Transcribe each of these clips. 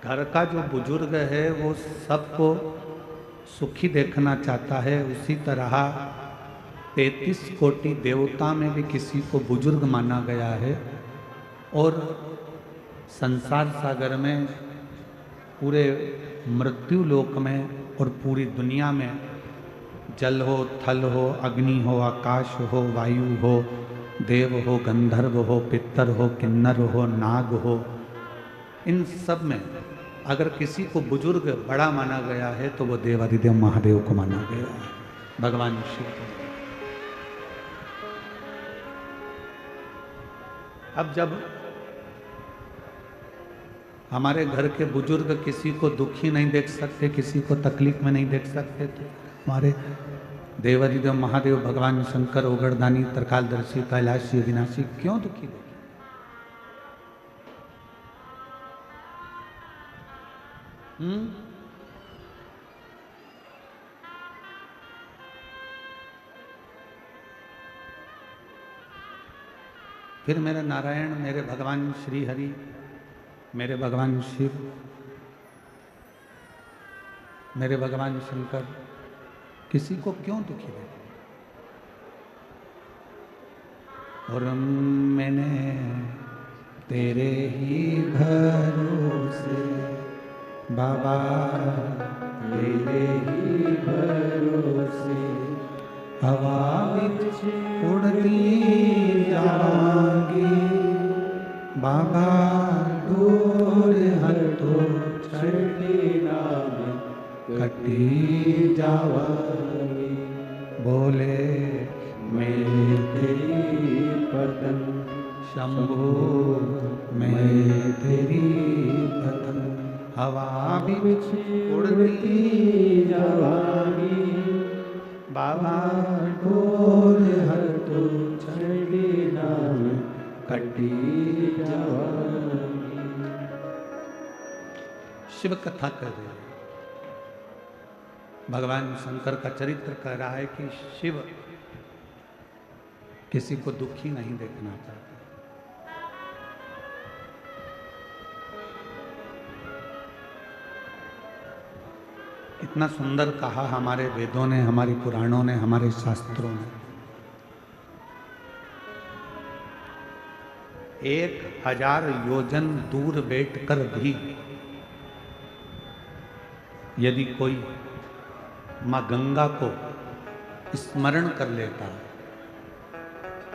घर का जो बुजुर्ग है वो सबको सुखी देखना चाहता है। उसी तरह 33 कोटि देवता में भी किसी को बुजुर्ग माना गया है। और संसार सागर में, पूरे मृत्यु लोक में और पूरी दुनिया में, जल हो, थल हो, अग्नि हो, आकाश हो, वायु हो, देव हो, गंधर्व हो, पितर हो, किन्नर हो, नाग हो, इन सब में अगर किसी को बुजुर्ग बड़ा माना गया है तो वो देवाधिदेव महादेव को माना गया है, भगवान शिव को। अब जब हमारे घर के बुजुर्ग किसी को दुखी नहीं देख सकते, किसी को तकलीफ में नहीं देख सकते, तो हमारे देवाधिदेव महादेव भगवान शंकर ओगरदानी त्रिकालदर्शी कैलाशी अविनाशी क्यों दुखी देखे? फिर मेरे नारायण, मेरे भगवान श्री हरि, मेरे भगवान शिव, मेरे भगवान शंकर किसी को क्यों दुखी देते? और मैंने तेरे ही भरोसे बाबा, तेरे ही भरोसे हवा बिच उड़ती जावांगी बाबा, दूर हटो छठी नाम कटी जावांगी। बोले मेरे तेरी पतन शंभो, मैं तेरी पतन हवा बिच उड़ती जावांगी बाबा, डोर हटो छड़ी नाम कटी जावांगी। शिव कथा कर रहे हैं, भगवान शंकर का चरित्र कह रहा है कि शिव किसी को दुखी नहीं देखना चाहता। इतना सुंदर कहा हमारे वेदों ने, हमारी पुराणों ने, हमारे शास्त्रों ने। 1000 योजन दूर बैठकर भी यदि कोई मां गंगा को स्मरण कर लेता,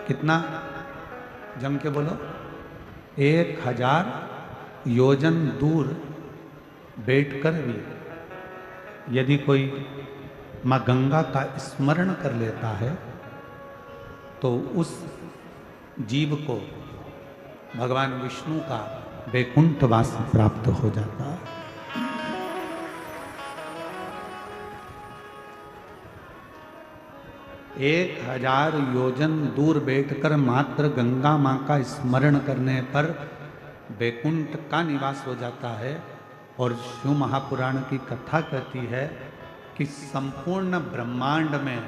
कितना जम के बोलो, 1000 योजन दूर बैठकर भी यदि कोई मां गंगा का स्मरण कर लेता है तो उस जीव को भगवान विष्णु का वैकुंठवास प्राप्त हो जाता है। एक 1000 योजन दूर बैठकर मात्र गंगा मां का स्मरण करने पर वैकुंठ का निवास हो जाता है। और शिव महापुराण की कथा कहती है कि संपूर्ण ब्रह्मांड में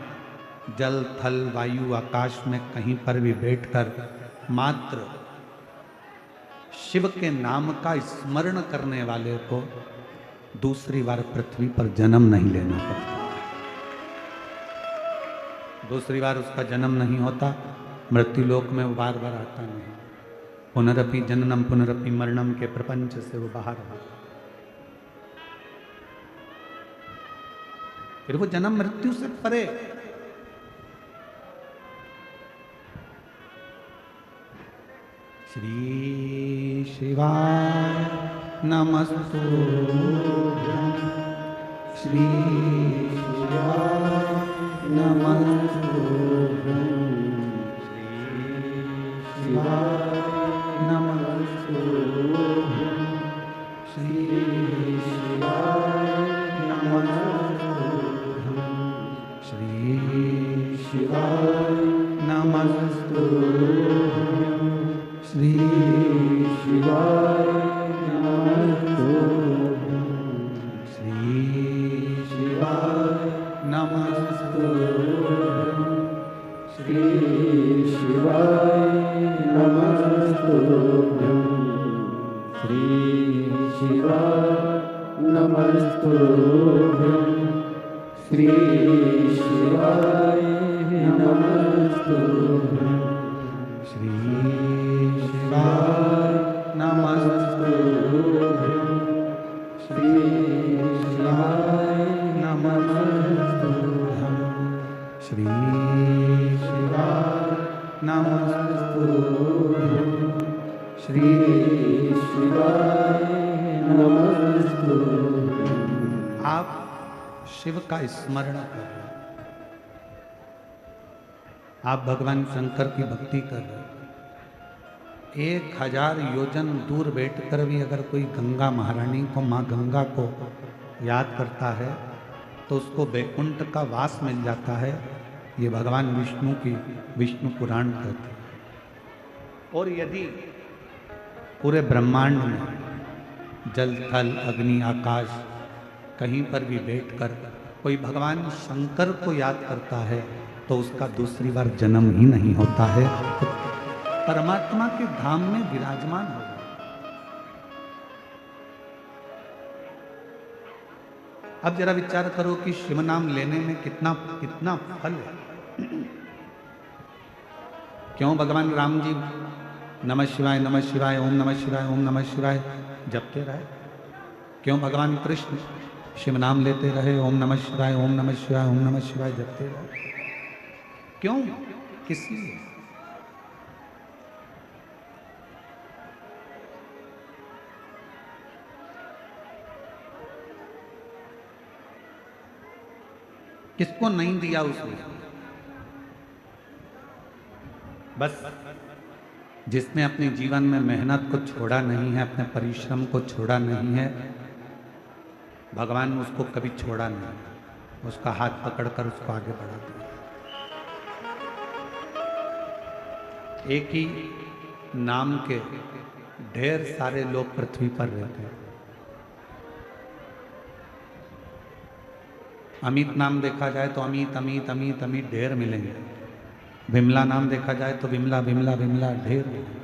जल, थल, वायु, आकाश में कहीं पर भी बैठकर मात्र शिव के नाम का स्मरण करने वाले को दूसरी बार पृथ्वी पर जन्म नहीं लेना पड़ता। दूसरी बार उसका जन्म नहीं होता, मृत्यु लोक में वो बार बार आता नहीं। पुनरपि जननम पुनरपि मरणम के प्रपंच से वो बाहर आता। फिर वो जन्म मृत्यु से परे। श्री शिवाय नमस्तुभ्यं, श्री शिवाय नमस्तुभ्यं, श्री शिवाय नमस्तुभ्यं, श्री शिवाय नमस्तुभ्यं, श्री शिवाय नमस्तुभ्यं, श्री शिवाय नमस्तुभ्यं, श्री शिवाय नमस्तुभ्यं, श्री शिवाय नमस्तुभ्यं, श्री शिवाय नमस्तुभ्यं श्री शिवाय नमस्तुभ्यं श्री शिवाय नमस्तुभ्यं श्री शिवाय नमस्तुभ्यं श्री शिवाय नमस्तुभ्यं श्री शिवाय नमस्तुभ्यं। आप शिव का स्मरण कर रहे हैं, आप भगवान शंकर की भक्ति कर रहे हैं। 1000 योजन दूर बैठकर भी अगर कोई गंगा महारानी को, माँ गंगा को याद करता है तो उसको वैकुंठ का वास मिल जाता है। ये भगवान विष्णु की विष्णु पुराण कहते हैं। और यदि पूरे ब्रह्मांड में जल थल अग्नि आकाश कहीं पर भी बैठकर कोई भगवान शंकर को याद करता है तो उसका दूसरी बार जन्म ही नहीं होता है, तो परमात्मा के धाम में विराजमान होगा। अब जरा विचार करो कि शिव नाम लेने में कितना कितना फल है। क्यों भगवान राम जी नमः शिवाय ओम नमः शिवाय ओम नमः शिवाय जपते रहे? क्यों भगवान कृष्ण शिव नाम लेते रहे, ओम नमः शिवाय ओम नमः शिवाय ओम नमः शिवाय जपते रहे? क्यों? किस लिए? किसको नहीं दिया उसने? बस जिसने अपने जीवन में मेहनत को छोड़ा नहीं है, अपने परिश्रम को छोड़ा नहीं है, भगवान ने उसको कभी छोड़ा नहीं, उसका हाथ पकड़कर उसको आगे बढ़ा दिया। एक ही नाम के ढेर सारे लोग पृथ्वी पर रहते हैं। अमित नाम देखा जाए तो अमित अमित अमित अमित ढेर मिलेंगे। विमला नाम देखा जाए तो विमला विमला विमला ढेर मिलेंगे।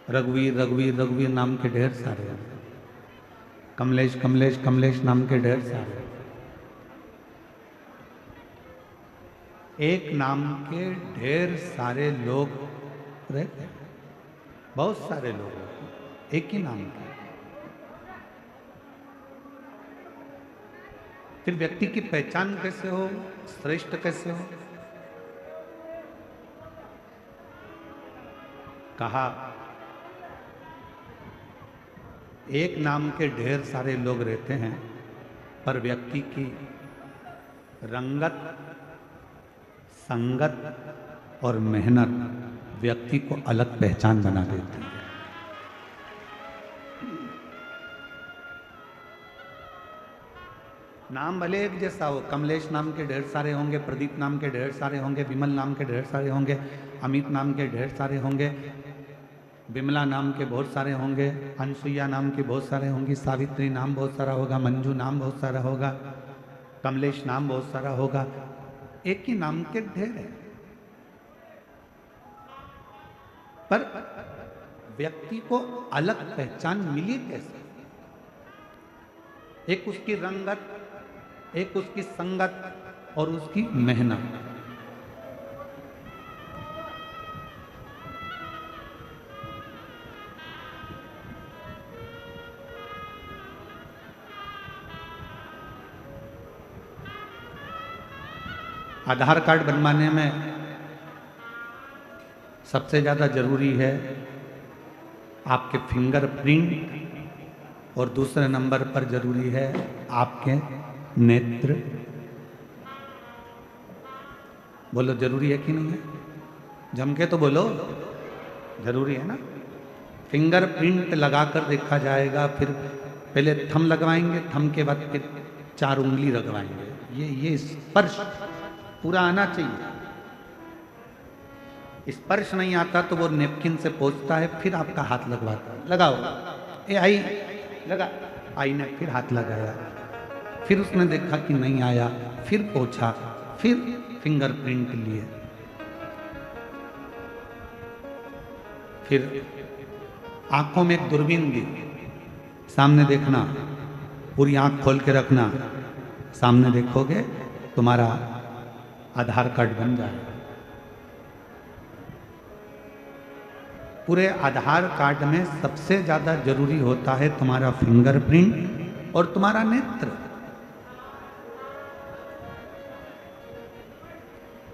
रघुवीर रघुवीर रघुवीर नाम के ढेर सारे हैं। कमलेश कमलेश कमलेश नाम के ढेर सारे हैं। एक नाम के ढेर सारे लोग रहते हैं, बहुत सारे लोग रहते हैं एक ही नाम के। फिर व्यक्ति की पहचान कैसे हो, श्रेष्ठ कैसे हो? कहा एक नाम के ढेर सारे लोग रहते हैं, पर व्यक्ति की रंगत, संगत और मेहनत व्यक्ति को अलग पहचान बना देती है। नाम भले एक जैसा हो, कमलेश नाम के ढेर सारे होंगे, प्रदीप नाम के ढेर सारे होंगे, विमल नाम के ढेर सारे होंगे, अमित नाम के ढेर सारे होंगे, विमला नाम के बहुत सारे होंगे, अनसुईया नाम के बहुत सारे होंगी, सावित्री नाम बहुत सारा होगा, मंजू नाम बहुत सारा होगा, कमलेश नाम बहुत सारा होगा। एक ही नाम के ढेर है, पर व्यक्ति को अलग पहचान मिली कैसे? एक उसकी रंगत, एक उसकी संगत और उसकी मेहनत। आधार कार्ड बनवाने में सबसे ज़्यादा जरूरी है आपके फिंगरप्रिंट, और दूसरे नंबर पर जरूरी है आपके नेत्र। बोलो जरूरी है कि नहीं है? जम के तो बोलो, जरूरी है ना? फिंगरप्रिंट लगाकर देखा जाएगा, फिर पहले थंब लगवाएंगे, थंब के बाद फिर 4 उंगली लगवाएंगे। ये स्पर्श पूरा आना चाहिए। स्पर्श नहीं आता तो वो नेपकिन से पोंछता है, फिर आपका हाथ लगवाता है। लगाओ, ए आई लगा, आई ने फिर हाथ लगाया, फिर उसने देखा कि नहीं आया, फिर पोंछा, फिर फिंगरप्रिंट लिए, फिर आंखों में एक दूरबीन दी, सामने देखना, पूरी आंख खोल के रखना, सामने देखोगे तुम्हारा आधार कार्ड बन जाएगा। पूरे आधार कार्ड में सबसे ज्यादा जरूरी होता है तुम्हारा फिंगरप्रिंट और तुम्हारा नेत्र।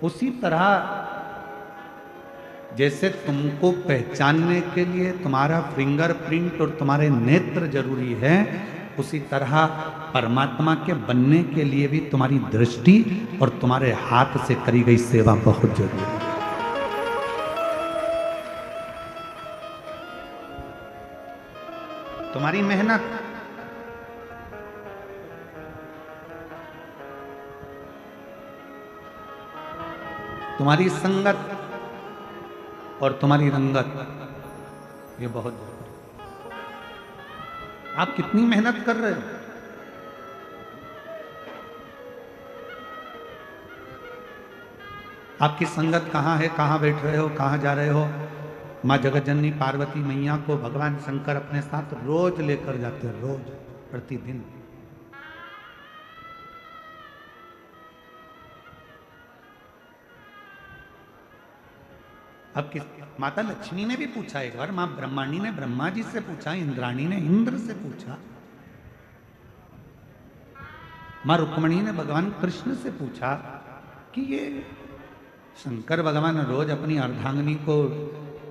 उसी तरह जैसे तुमको पहचानने के लिए तुम्हारा फिंगरप्रिंट और तुम्हारे नेत्र जरूरी है, उसी तरह परमात्मा के बनने के लिए भी तुम्हारी दृष्टि और तुम्हारे हाथ से करी गई सेवा बहुत जरूरी है। तुम्हारी मेहनत, तुम्हारी संगत और तुम्हारी रंगत, ये बहुत जरूरी। आप कितनी मेहनत कर रहे हो? आपकी संगत कहाँ है, कहाँ बैठ रहे हो, कहाँ जा रहे हो? माँ जगतजननी पार्वती मैया को भगवान शंकर अपने साथ रोज लेकर जाते हैं, रोज, प्रतिदिन। अब किस माता लक्ष्मी ने भी पूछा एक बार, मां ब्रह्माणी ने ब्रह्मा जी से पूछा, इंद्राणी ने इंद्र से पूछा, मां रुक्मणी ने भगवान कृष्ण से पूछा कि ये शंकर भगवान रोज अपनी अर्धांगिनी को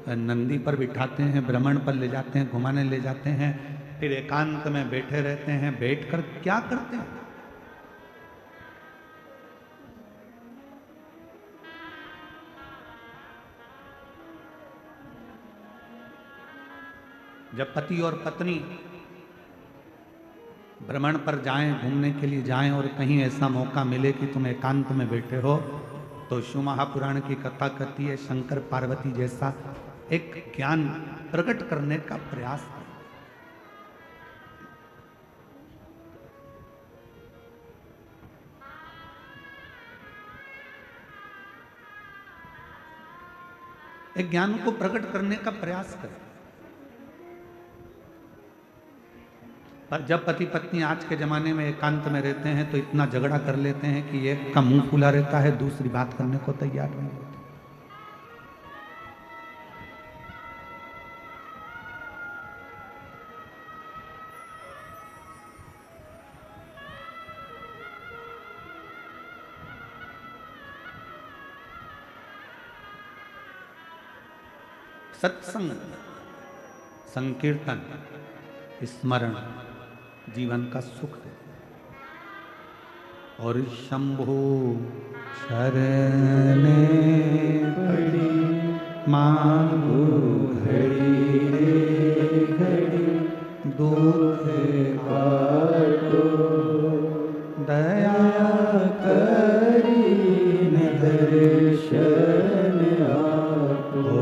नंदी पर बिठाते हैं, भ्रमण पर ले जाते हैं, घुमाने ले जाते हैं, फिर एकांत में बैठे रहते हैं, बैठकर क्या करते हैं? जब पति और पत्नी भ्रमण पर जाएं, घूमने के लिए जाएं और कहीं ऐसा मौका मिले कि तुम एकांत में बैठे हो, तो शिव महापुराण की कथा कहती है शंकर पार्वती जैसा एक ज्ञान प्रकट करने का प्रयास है। एक ज्ञान को प्रकट करने का प्रयास करें। पर जब पति पत्नी आज के जमाने में एकांत में रहते हैं तो इतना झगड़ा कर लेते हैं कि एक का मुंह खुला रहता है, दूसरी बात करने को तैयार नहीं होती। सत्संग, संकीर्तन, स्मरण जीवन का सुख है। और शंभु शरण पड़ी मांगो घड़ी रे घड़ी, दुख काटो दया करी दर्शन आपो।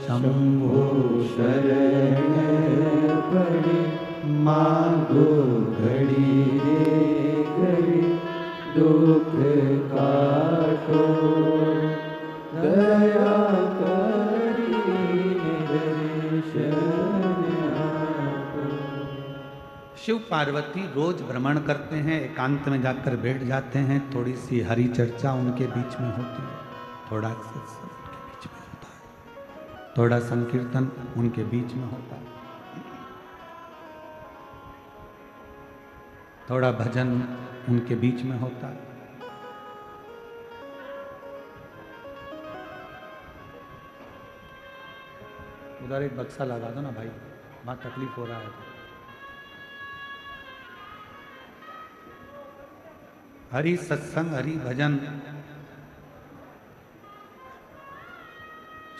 शंभो शरण पड़ी मांगो घड़ी रे घड़ी, दुख काटो दया करी दर्शन आपो। शिव पार्वती रोज भ्रमण करते हैं, एकांत में जाकर बैठ जाते हैं, थोड़ी सी हरि चर्चा उनके बीच में होती है, थोड़ा सत्संग उनके बीच में होता है, थोड़ा संकीर्तन उनके बीच में होता है, थोड़ा भजन उनके बीच में होता है। उधर एक बक्सा लगा दो ना भाई, वहां तकलीफ हो रहा है। हरि सत्संग, हरि भजन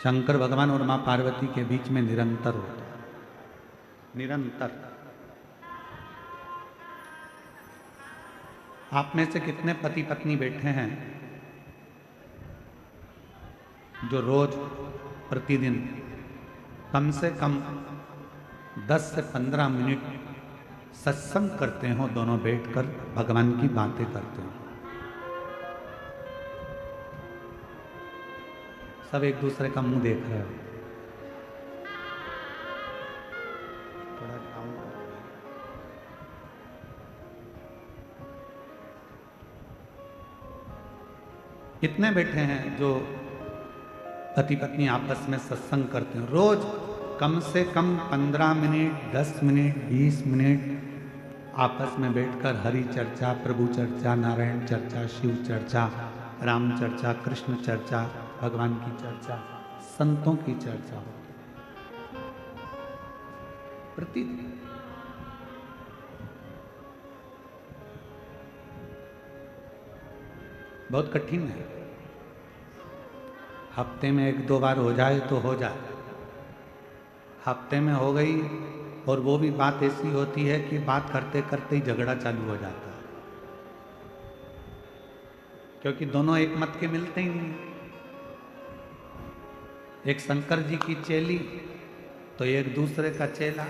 शंकर भगवान और मां पार्वती के बीच में निरंतर होता है, निरंतर। आप में से कितने पति पत्नी बैठे हैं जो रोज प्रतिदिन कम से कम 10 से 15 मिनट सत्संग करते हो, दोनों बैठकर भगवान की बातें करते हो? सब एक दूसरे का मुंह देख रहे हो, कितने बैठे हैं जो पति पत्नी आपस में सत्संग करते हैं? रोज कम से कम 15 मिनट, 10 मिनट, 20 मिनट आपस में बैठकर हरि चर्चा, प्रभु चर्चा, नारायण चर्चा, शिव चर्चा, राम चर्चा, कृष्ण चर्चा, भगवान की चर्चा, संतों की चर्चा हो प्रतिदिन। बहुत कठिन है। हफ्ते में 1-2 बार हो जाए तो हो जाए। हफ्ते में हो गई और वो भी बात ऐसी होती है कि बात करते करते ही झगड़ा चालू हो जाता है, क्योंकि दोनों एक मत के मिलते ही नहीं। एक शंकर जी की चेली तो एक दूसरे का चेला।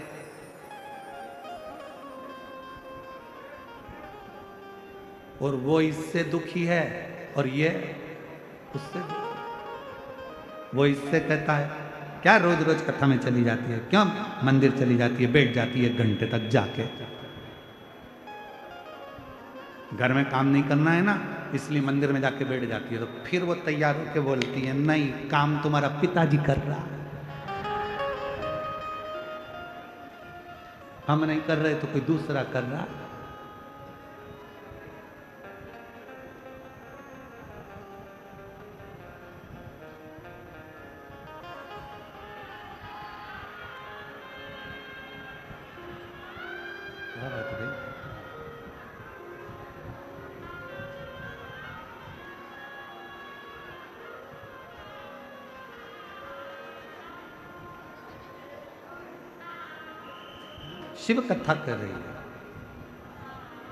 और वो इससे दुखी है और ये उससे दुखी। वो इससे कहता है क्या रोज रोज कथा में चली जाती है, क्यों मंदिर चली जाती है, बैठ जाती है 1 घंटे तक जाके। घर में काम नहीं करना है ना, इसलिए मंदिर में जाके बैठ जाती है। तो फिर वो तैयार होके बोलती है नहीं, काम तुम्हारा पिताजी कर रहा, हम नहीं कर रहे तो कोई दूसरा कर रहा। क्या बात है भाई? शिव कथा कर रही है,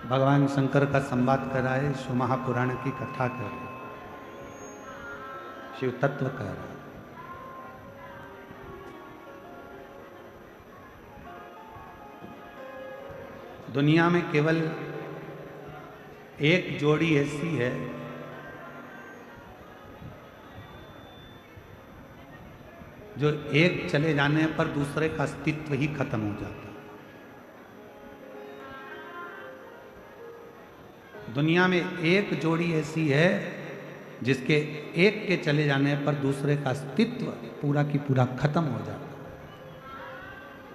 भगवान शंकर का संवाद कर रहा है, शिव महापुराण की कथा कर रही है, शिव तत्व कर रहा है। दुनिया में केवल एक जोड़ी ऐसी है जो एक चले जाने पर दूसरे का अस्तित्व ही खत्म हो जाता है। दुनिया में एक जोड़ी ऐसी है जिसके एक के चले जाने पर दूसरे का अस्तित्व पूरा की पूरा खत्म हो जाता है।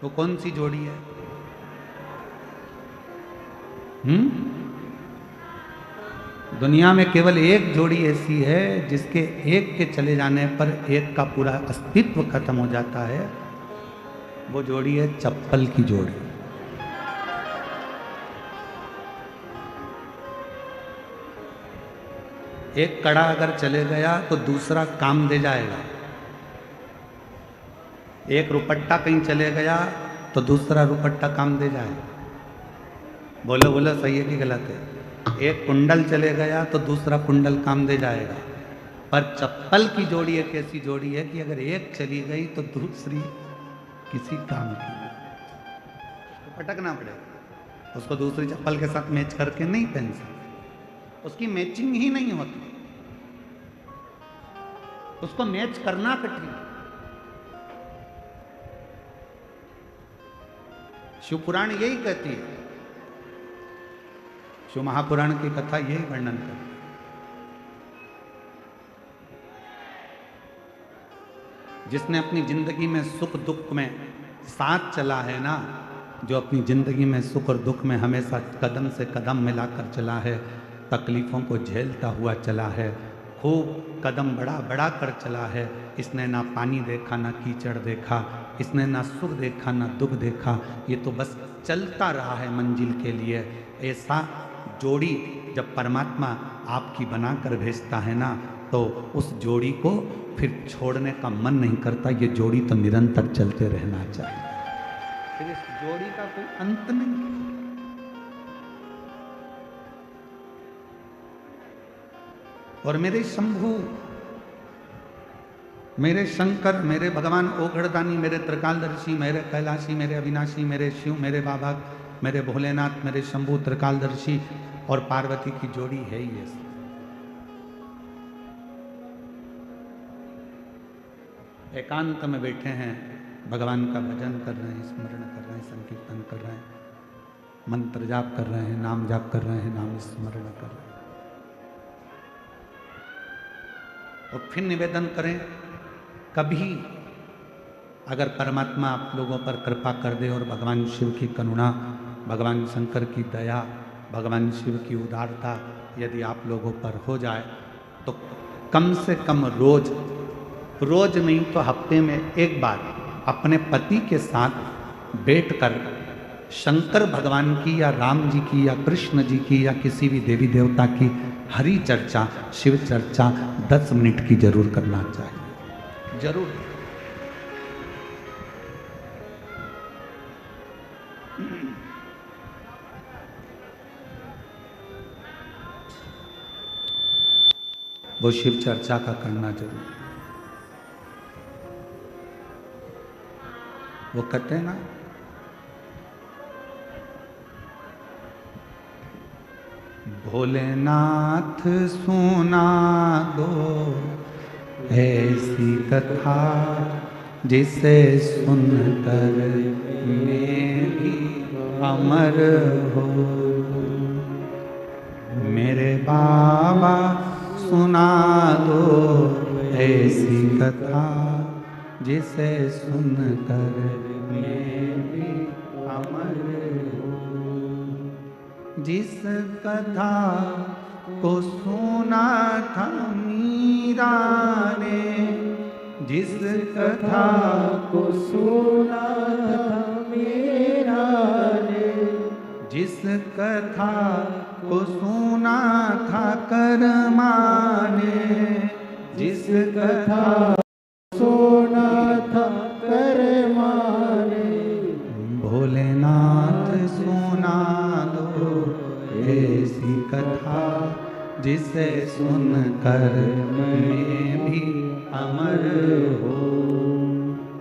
वो कौन सी जोड़ी है? दुनिया में केवल एक जोड़ी ऐसी है जिसके एक के चले जाने पर एक का पूरा अस्तित्व खत्म हो जाता है। वो जोड़ी है चप्पल की जोड़ी। एक कड़ा अगर चले गया तो दूसरा काम दे जाएगा। एक रुपट्टा कहीं चले गया तो दूसरा रुपट्टा काम दे जाएगा। बोलो बोलो, सही है कि गलत है? एक कुंडल चले गया तो दूसरा कुंडल काम दे जाएगा। पर चप्पल की जोड़ी एक ऐसी जोड़ी है कि अगर एक चली गई तो दूसरी किसी काम की तो पटकना पड़ेगा। उसको दूसरी चप्पल के साथ मैच करके नहीं पहन सकते, उसकी मैचिंग ही नहीं होती, उसको मैच करना कठिन। शिव पुराण यही कहती है, शिव महापुराण की कथा यही वर्णन करती है। जिसने अपनी जिंदगी में सुख दुख में साथ चला है ना, जो अपनी जिंदगी में सुख और दुख में हमेशा कदम से कदम मिलाकर चला है, तकलीफों को झेलता हुआ चला है, खूब कदम बढ़ा बढ़ा कर चला है, इसने ना पानी देखा ना कीचड़ देखा, इसने ना सुख देखा ना दुख देखा, ये तो बस चलता रहा है मंजिल के लिए। ऐसा जोड़ी जब परमात्मा आपकी बनाकर भेजता है ना, तो उस जोड़ी को फिर छोड़ने का मन नहीं करता। ये जोड़ी तो निरंतर चलते रहना चाहिए, फिर इस जोड़ी का कोई अंत नहीं। और मेरे शंभू, मेरे शंकर, मेरे भगवान ओघड़दानी, मेरे त्रिकालदर्शी, मेरे कैलाशी, मेरे अविनाशी, मेरे शिव, मेरे बाबा, मेरे भोलेनाथ, मेरे शंभू त्रिकालदर्शी और पार्वती की जोड़ी है ही ऐसी। एकांत में बैठे हैं, भगवान का भजन कर रहे हैं, स्मरण कर रहे हैं, संकीर्तन कर रहे हैं, मंत्र जाप कर रहे हैं, नाम जाप कर रहे हैं, नाम स्मरण कर रहे हैं। और फिर निवेदन करें, कभी अगर परमात्मा आप लोगों पर कृपा कर दे और भगवान शिव की करुणा, भगवान शंकर की दया, भगवान शिव की उदारता यदि आप लोगों पर हो जाए तो कम से कम रोज नहीं तो हफ्ते में एक बार अपने पति के साथ बैठकर शंकर भगवान की या राम जी की या कृष्ण जी की या किसी भी देवी देवता की हरि चर्चा, शिव चर्चा 10 मिनट की जरूर करना चाहिए, जरूर। वो शिव चर्चा का करना जरूर। वो कहते हैं ना, भोलेनाथ सुना दो ऐसी कथा जिसे सुनकर मैं भी अमर हो। मेरे बाबा सुना दो ऐसी कथा जिसे सुनकर मैं भी अमर हो। जिस कथा को सुना था मीरा ने, जिस कथा को सुना था मीरा ने, जिस कथा को सुना था कर्मा ने, जिस कथा सुना था कर्मा ने, भोलेनाथ सुना दो ऐसी कथा जिसे सुनकर मैं भी अमर हो।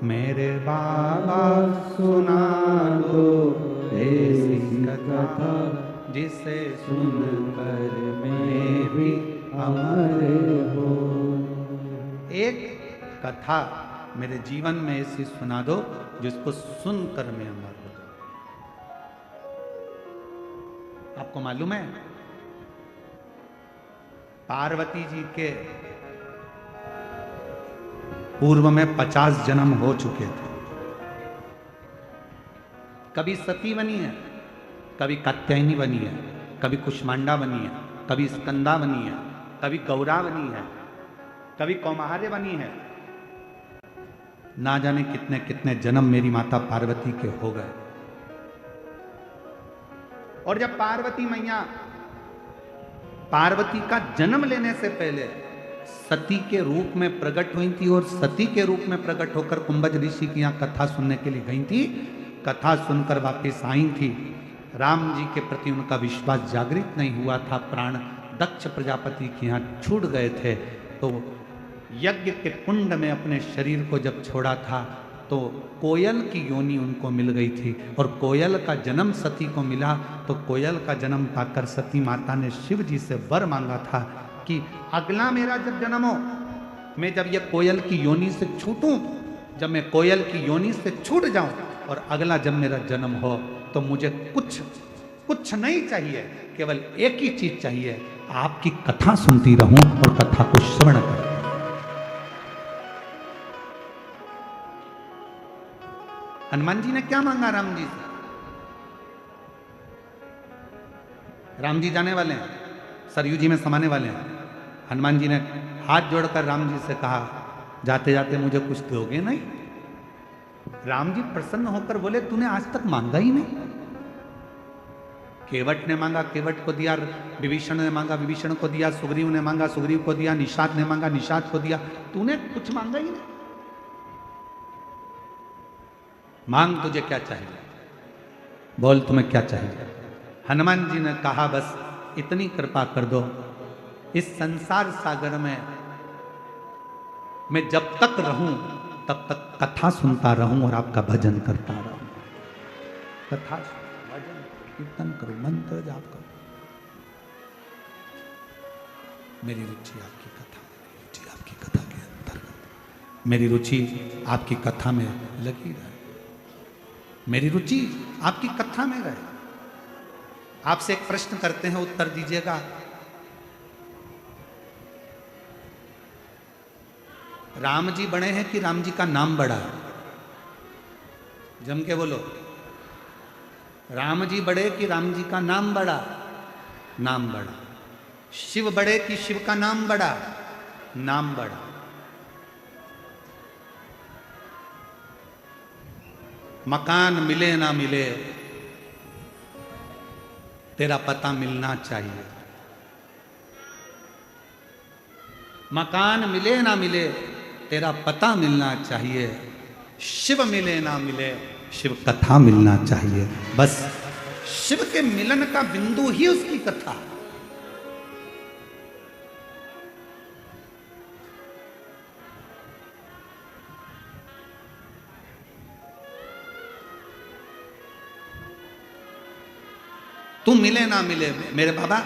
मेरे बाबा सुना दो ऐसी कथा जिसे सुनकर मैं भी अमर हो। एक कथा मेरे जीवन में ऐसी सुना दो जिसको सुनकर मैं अमर हो जाऊं। आपको मालूम है पार्वती जी के पूर्व में 50 जन्म हो चुके थे। कभी सती बनी है, कभी कात्यायनी बनी है, कभी कुष्मांडा बनी है, कभी स्कंदा बनी है, कभी गौरा बनी है, कभी कौमार्य बनी है। ना जाने कितने कितने जन्म मेरी माता पार्वती के हो गए। और जब पार्वती मैया पार्वती का जन्म लेने से पहले सती के रूप में प्रकट हुई थी और सती के रूप में प्रकट होकर कुंभज ऋषि की यहाँ कथा सुनने के लिए गई थी, कथा सुनकर वापस आई थी। राम जी के प्रति उनका विश्वास जागृत नहीं हुआ था, प्राण दक्ष प्रजापति के यहाँ छूट गए थे। तो यज्ञ के कुंड में अपने शरीर को जब छोड़ा था तो कोयल की योनि उनको मिल गई थी और कोयल का जन्म सती को मिला। तो कोयल का जन्म पाकर सती माता ने शिव जी से वर मांगा था कि अगला मेरा जब जन्म हो, मैं जब ये कोयल की योनि से छूटूं, जब मैं कोयल की योनि से छूट जाऊं और अगला जब मेरा जन्म हो तो मुझे कुछ नहीं चाहिए, केवल एक ही चीज चाहिए, आपकी कथा सुनती रहूं और कथा को श्रवण करूं। हनुमान जी ने क्या मांगा राम जी से? राम जी जाने वाले हैं, सरयू जी में समाने वाले हैं। हनुमान जी ने हाथ जोड़कर राम जी से कहा, जाते जाते मुझे कुछ दोगे नहीं? राम जी प्रसन्न होकर बोले, तूने आज तक मांगा ही नहीं। केवट ने मांगा, केवट को दिया, विभीषण ने मांगा, विभीषण को दिया, सुग्रीव ने मांगा, सुग्रीव को दिया, निषाद ने मांगा, निषाद को दिया, तूने कुछ मांगा ही नहीं। मांग तुझे क्या चाहिए, बोल तुम्हें क्या चाहिए? हनुमान जी ने कहा, बस इतनी कृपा कर दो, इस संसार सागर में मैं जब तक रहूं तब तक कथा सुनता रहूं और आपका भजन करता रहूं। कथा भजन कीर्तन करो, मंत्र जाप करो। मेरी रुचि आपकी कथा, मेरी रुचि आपकी कथा के अंतर्गत, मेरी रुचि आपकी कथा में लगी रहे, मेरी रुचि आपकी कथा में रहे। आपसे एक प्रश्न करते हैं, उत्तर दीजिएगा। राम जी बड़े हैं कि राम जी का नाम बड़ा है? जम के बोलो। राम जी बड़े कि राम जी का नाम बड़ा? नाम बड़ा। शिव बड़े कि शिव का नाम बड़ा? नाम बड़ा। मकान मिले ना मिले, तेरा पता मिलना चाहिए। मकान मिले ना मिले, तेरा पता मिलना चाहिए। शिव मिले ना मिले, शिव कथा मिलना चाहिए। बस शिव के मिलन का बिंदु ही उसकी कथा। तुम मिले ना मिले मेरे बाबा,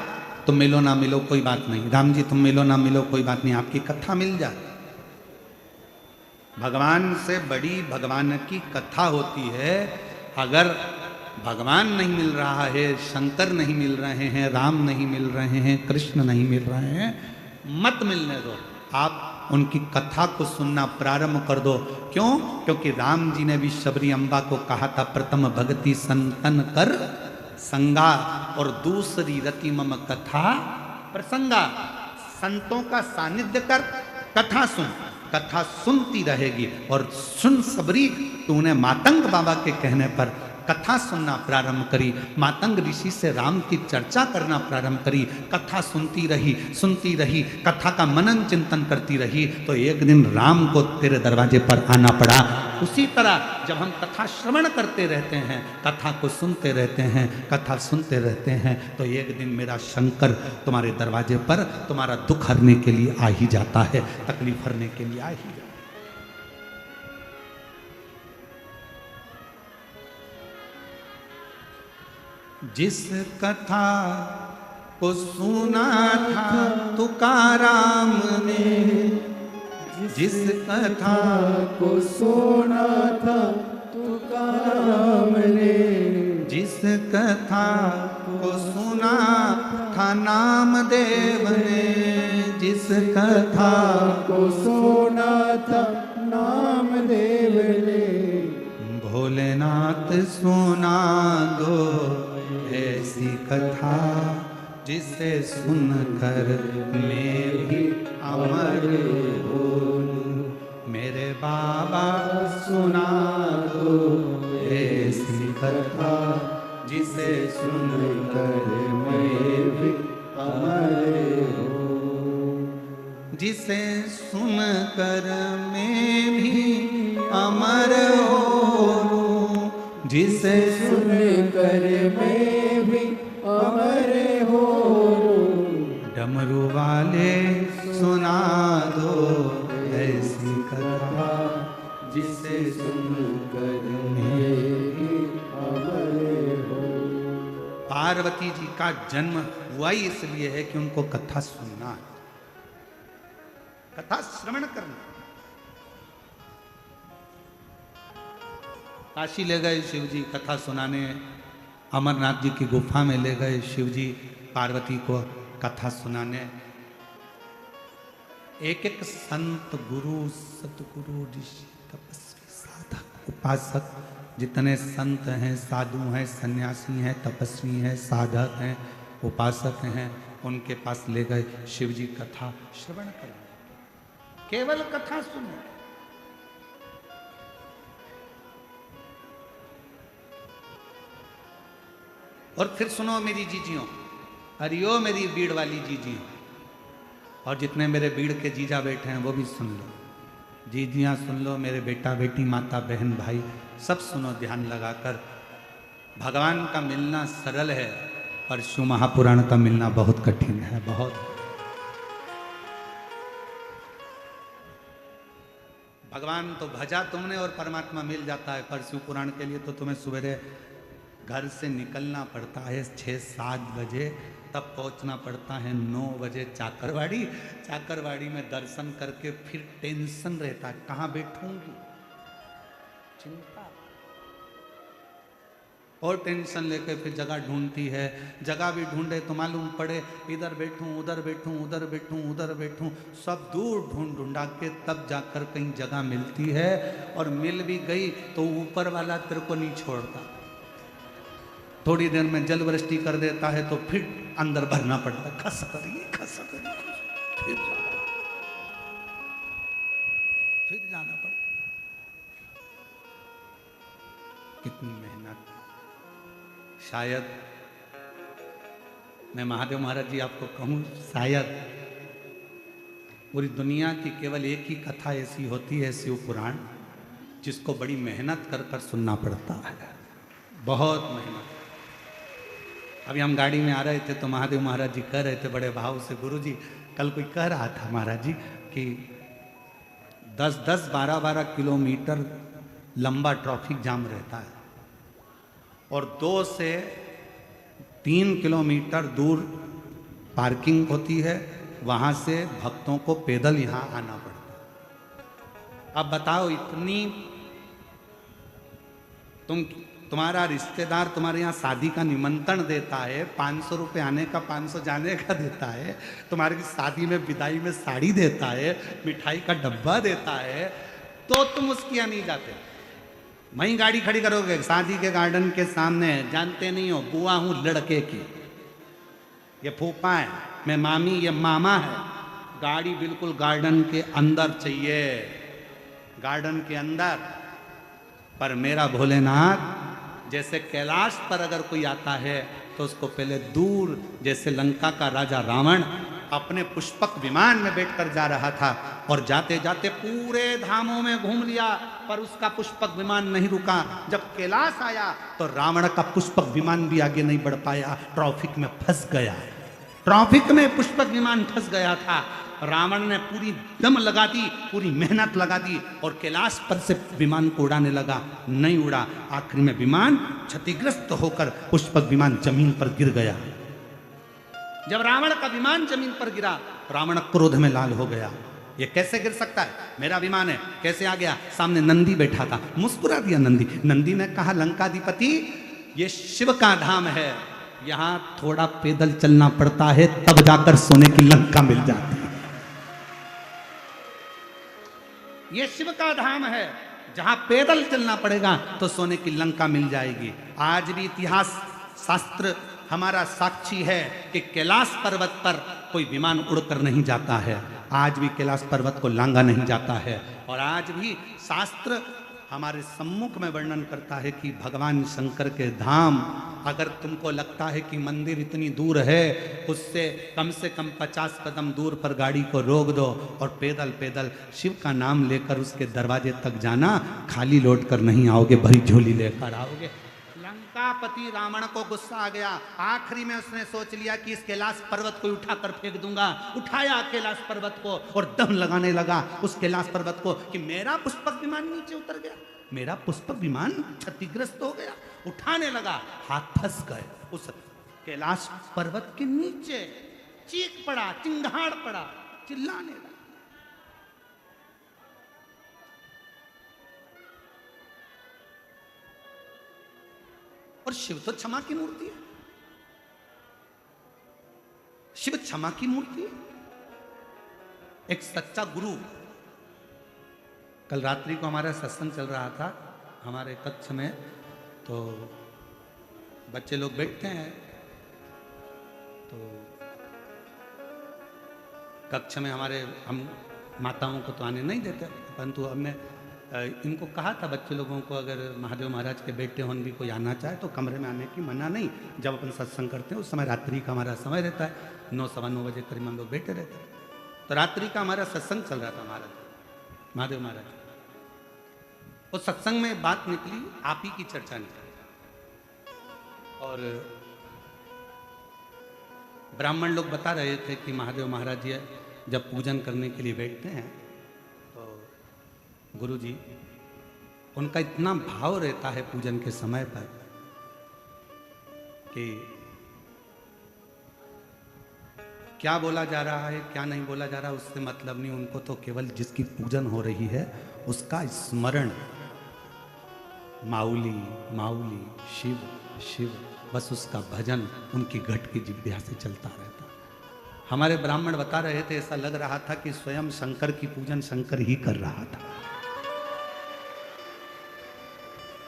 तुम मिलो ना मिलो कोई बात नहीं। राम जी तुम मिलो ना मिलो कोई बात नहीं, आपकी कथा मिल जाए। भगवान से बड़ी भगवान की कथा होती है। अगर भगवान नहीं मिल रहा है, शंकर नहीं मिल रहे हैं, राम नहीं मिल रहे हैं, कृष्ण नहीं मिल रहे हैं, मत मिलने दो। आप उनकी कथा को सुनना प्रारंभ कर दो। क्यों? क्योंकि राम जी ने भी शबरी अम्बा को कहा था, प्रथम भक्ति संतन कर संगा, और दूसरी रति मम कथा प्रसंगा। संतों का सानिध्य कर, कथा सुन, कथा सुनती रहेगी। और सुन सबरी, तूने मातंग बाबा के कहने पर कथा सुनना प्रारंभ करी, मातंग ऋषि से राम की चर्चा करना प्रारंभ करी, कथा सुनती रही, कथा का मनन चिंतन करती रही, तो एक दिन राम को तेरे दरवाजे पर आना पड़ा। उसी तरह जब हम कथा श्रवण करते रहते हैं, कथा को सुनते रहते हैं, कथा सुनते रहते हैं, तो एक दिन मेरा शंकर तुम्हारे दरवाजे पर तुम्हारा दुख हरने के लिए आ ही जाता है, तकलीफ हरने के लिए आ ही जाता है। जिस कथा को सुना था तुकाराम ने, जिस कथा को सुना था तुकाराम ने, जिस कथा को सुना था नामदेव ने, जिस कथा को सुना था नामदेव ने, भोलेनाथ सुना दो ऐसी कथा, जिसे सुनकर मैं भी अमर बोलूं। मेरे बाबा सुना दो ऐसी कथा, जिसे सुनकर मैं भी अमर हो, जिसे सुनकर मैं भी अमर हो, जिसे सुनकर मैं भी अमर हो। डमरू वाले सुना दो ऐसी कथा, जिसे सुनकर मैं भी अमर हो। पार्वती जी का जन्म हुआ ही इसलिए है कि उनको कथा सुनना है, कथा श्रवण करना। काशी ले गए शिव जी कथा सुनाने, अमरनाथ जी की गुफा में ले गए शिव जी पार्वती को कथा सुनाने। एक एक संत, गुरु, सतगुरु, ऋषि, तपस्वी, साधक, उपासक, जितने संत हैं, साधु हैं, सन्यासी हैं, तपस्वी हैं, साधक हैं, उपासक हैं, उनके पास ले गए शिव जी कथा श्रवण करने, केवल कथा सुने। और फिर सुनो मेरी जीजियों, हरियो मेरी बीड़ वाली जीजियों, और जितने मेरे बीड़ के जीजा बैठे हैं वो भी सुन लो, जीजियाँ सुन लो, मेरे बेटा बेटी, माता बहन भाई सब सुनो ध्यान लगाकर। भगवान का मिलना सरल है, पर शिव महापुराण का मिलना बहुत कठिन है, बहुत। भगवान तो भजा तुमने और परमात्मा मिल जाता है, पर शिव पुराण के लिए तो तुम्हें सवेरे घर से निकलना पड़ता है 6-7 बजे, तब पहुंचना पड़ता है 9 बजे चाकरवाड़ी। चाकरवाड़ी में दर्शन करके फिर टेंशन रहता है, कहाँ बैठूंगी, चिंता। और टेंशन लेके फिर जगह ढूंढती है। जगह भी ढूंढे तो मालूम पड़े इधर बैठूं उधर बैठूं उधर बैठूं उधर बैठूं, सब दूर ढूंढा के तब जाकर कहीं जगह मिलती है। और मिल भी गई तो ऊपर वाला तेरे को नहीं छोड़ता, थोड़ी देर में जल वृष्टि कर देता है तो फिर अंदर भरना पड़ता है, खस करिए फिर जाना पड़ता। कितनी मेहनत। शायद मैं महादेव महाराज जी आपको कहूं, शायद पूरी दुनिया की केवल एक ही कथा ऐसी होती है, शिव पुराण, जिसको बड़ी मेहनत कर कर सुनना पड़ता है, बहुत मेहनत। अभी हम गाड़ी में आ रहे थे तो महादेव महाराज जी कह रहे थे बड़े भाव से, गुरु जी कल कोई कह रहा था महाराज जी कि 10-10, 12-12 किलोमीटर लंबा ट्रैफिक जाम रहता है और 2 से 3 किलोमीटर दूर पार्किंग होती है, वहाँ से भक्तों को पैदल यहाँ आना पड़ता है। अब बताओ, इतनी तुम्हारा रिश्तेदार तुम्हारे यहाँ शादी का निमंत्रण देता है, 500 रुपये आने का 500 जाने का देता है, तुम्हारी शादी में विदाई में साड़ी देता है, मिठाई का डब्बा देता है, तो तुम उसके यहाँ नहीं जाते। वहीं गाड़ी खड़ी करोगे शादी के गार्डन के सामने, जानते नहीं हो बुआ हूँ लड़के की, ये फूफा है, मैं मामी, ये मामा है। गाड़ी बिल्कुल गार्डन के अंदर चाहिए, गार्डन के अंदर। पर मेरा भोलेनाथ जैसे कैलाश पर अगर कोई आता है तो उसको पहले दूर, जैसे लंका का राजा रावण अपने पुष्पक विमान में बैठकर जा रहा था और जाते जाते पूरे धामों में घूम लिया, पर उसका पुष्पक विमान नहीं रुका। जब कैलाश आया तो रावण का पुष्पक विमान भी आगे नहीं बढ़ पाया, ट्रैफिक में फंस गया। ट्रैफिक में पुष्पक विमान फंस गया था। रावण ने पूरी दम लगा दी, पूरी मेहनत लगा दी और कैलाश पर से विमान को उड़ाने लगा, नहीं उड़ा। आखिरी में विमान क्षतिग्रस्त होकर पुष्पक विमान जमीन पर गिर गया। जब रावण का विमान जमीन पर गिरा, रावण क्रोध में लाल हो गया, ये कैसे गिर सकता है, मेरा विमान है, कैसे आ गया। सामने नंदी बैठा था, मुस्कुरा दिया नंदी। नंदी ने कहा, लंकाधिपति ये शिव का धाम है, यहाँ थोड़ा पैदल चलना पड़ता है तब जाकर सोने की लंका मिल जाती है। ये शिव का धाम है, जहां पैदल चलना पड़ेगा तो सोने की लंका मिल जाएगी। आज भी इतिहास शास्त्र हमारा साक्षी है कि कैलाश पर्वत पर कोई विमान उड़कर नहीं जाता है, आज भी कैलाश पर्वत को लांगा नहीं जाता है। और आज भी शास्त्र हमारे सम्मुख में वर्णन करता है कि भगवान शंकर के धाम, अगर तुमको लगता है कि मंदिर इतनी दूर है, उससे कम 50 कदम दूर पर गाड़ी को रोक दो और पैदल पैदल शिव का नाम लेकर उसके दरवाजे तक जाना, खाली लौट कर नहीं आओगे, भरी झोली लेकर आओगे। लंकापति रावण को गुस्सा आ गया, आखिरी में उसने सोच लिया कि इस कैलाश पर्वत को उठाकर फेंक दूंगा। उठाया कैलाश पर्वत को और दम लगाने लगा उस कैलाश पर्वत को कि मेरा पुष्पक विमान नीचे उतर गया, मेरा पुष्पक विमान क्षतिग्रस्त हो गया। उठाने लगा, हाथ फंस गए उस कैलाश पर्वत के नीचे, चीख पड़ा, चिंगाड़ पड़ा, चिल्लाने लगा। और शिव तो क्षमा की मूर्ति है, शिव क्षमा की मूर्ति है। एक सच्चा गुरु, कल रात्रि को हमारा सत्संग चल रहा था हमारे कक्ष में, तो बच्चे लोग बैठते हैं, तो कक्ष में हमारे हम माताओं को तो आने नहीं देते, परंतु हमने इनको कहा था बच्चे लोगों को, अगर महादेव महाराज के बेटे होन भी कोई आना चाहे तो कमरे में आने की मना नहीं। जब अपन सत्संग करते हैं उस समय रात्रि का हमारा समय रहता है, 9, 9:15 बजे करीब हम लोग बैठे रहते हैं। तो रात्रि का हमारा सत्संग चल रहा था महाराज, महादेव महाराज। उस सत्संग में बात निकली, आप ही की चर्चा निकली, और ब्राह्मण लोग बता रहे थे कि महादेव महाराज जी जब पूजन करने के लिए बैठते हैं तो गुरु जी, उनका इतना भाव रहता है पूजन के समय पर कि क्या बोला जा रहा है क्या नहीं बोला जा रहा है उससे मतलब नहीं, उनको तो केवल जिसकी पूजन हो रही है उसका स्मरण, माउली माउली शिव शिव, बस उसका भजन उनकी घट की जिह्वा से चलता रहता। हमारे ब्राह्मण बता रहे थे ऐसा लग रहा था कि स्वयं शंकर की पूजन शंकर ही कर रहा था।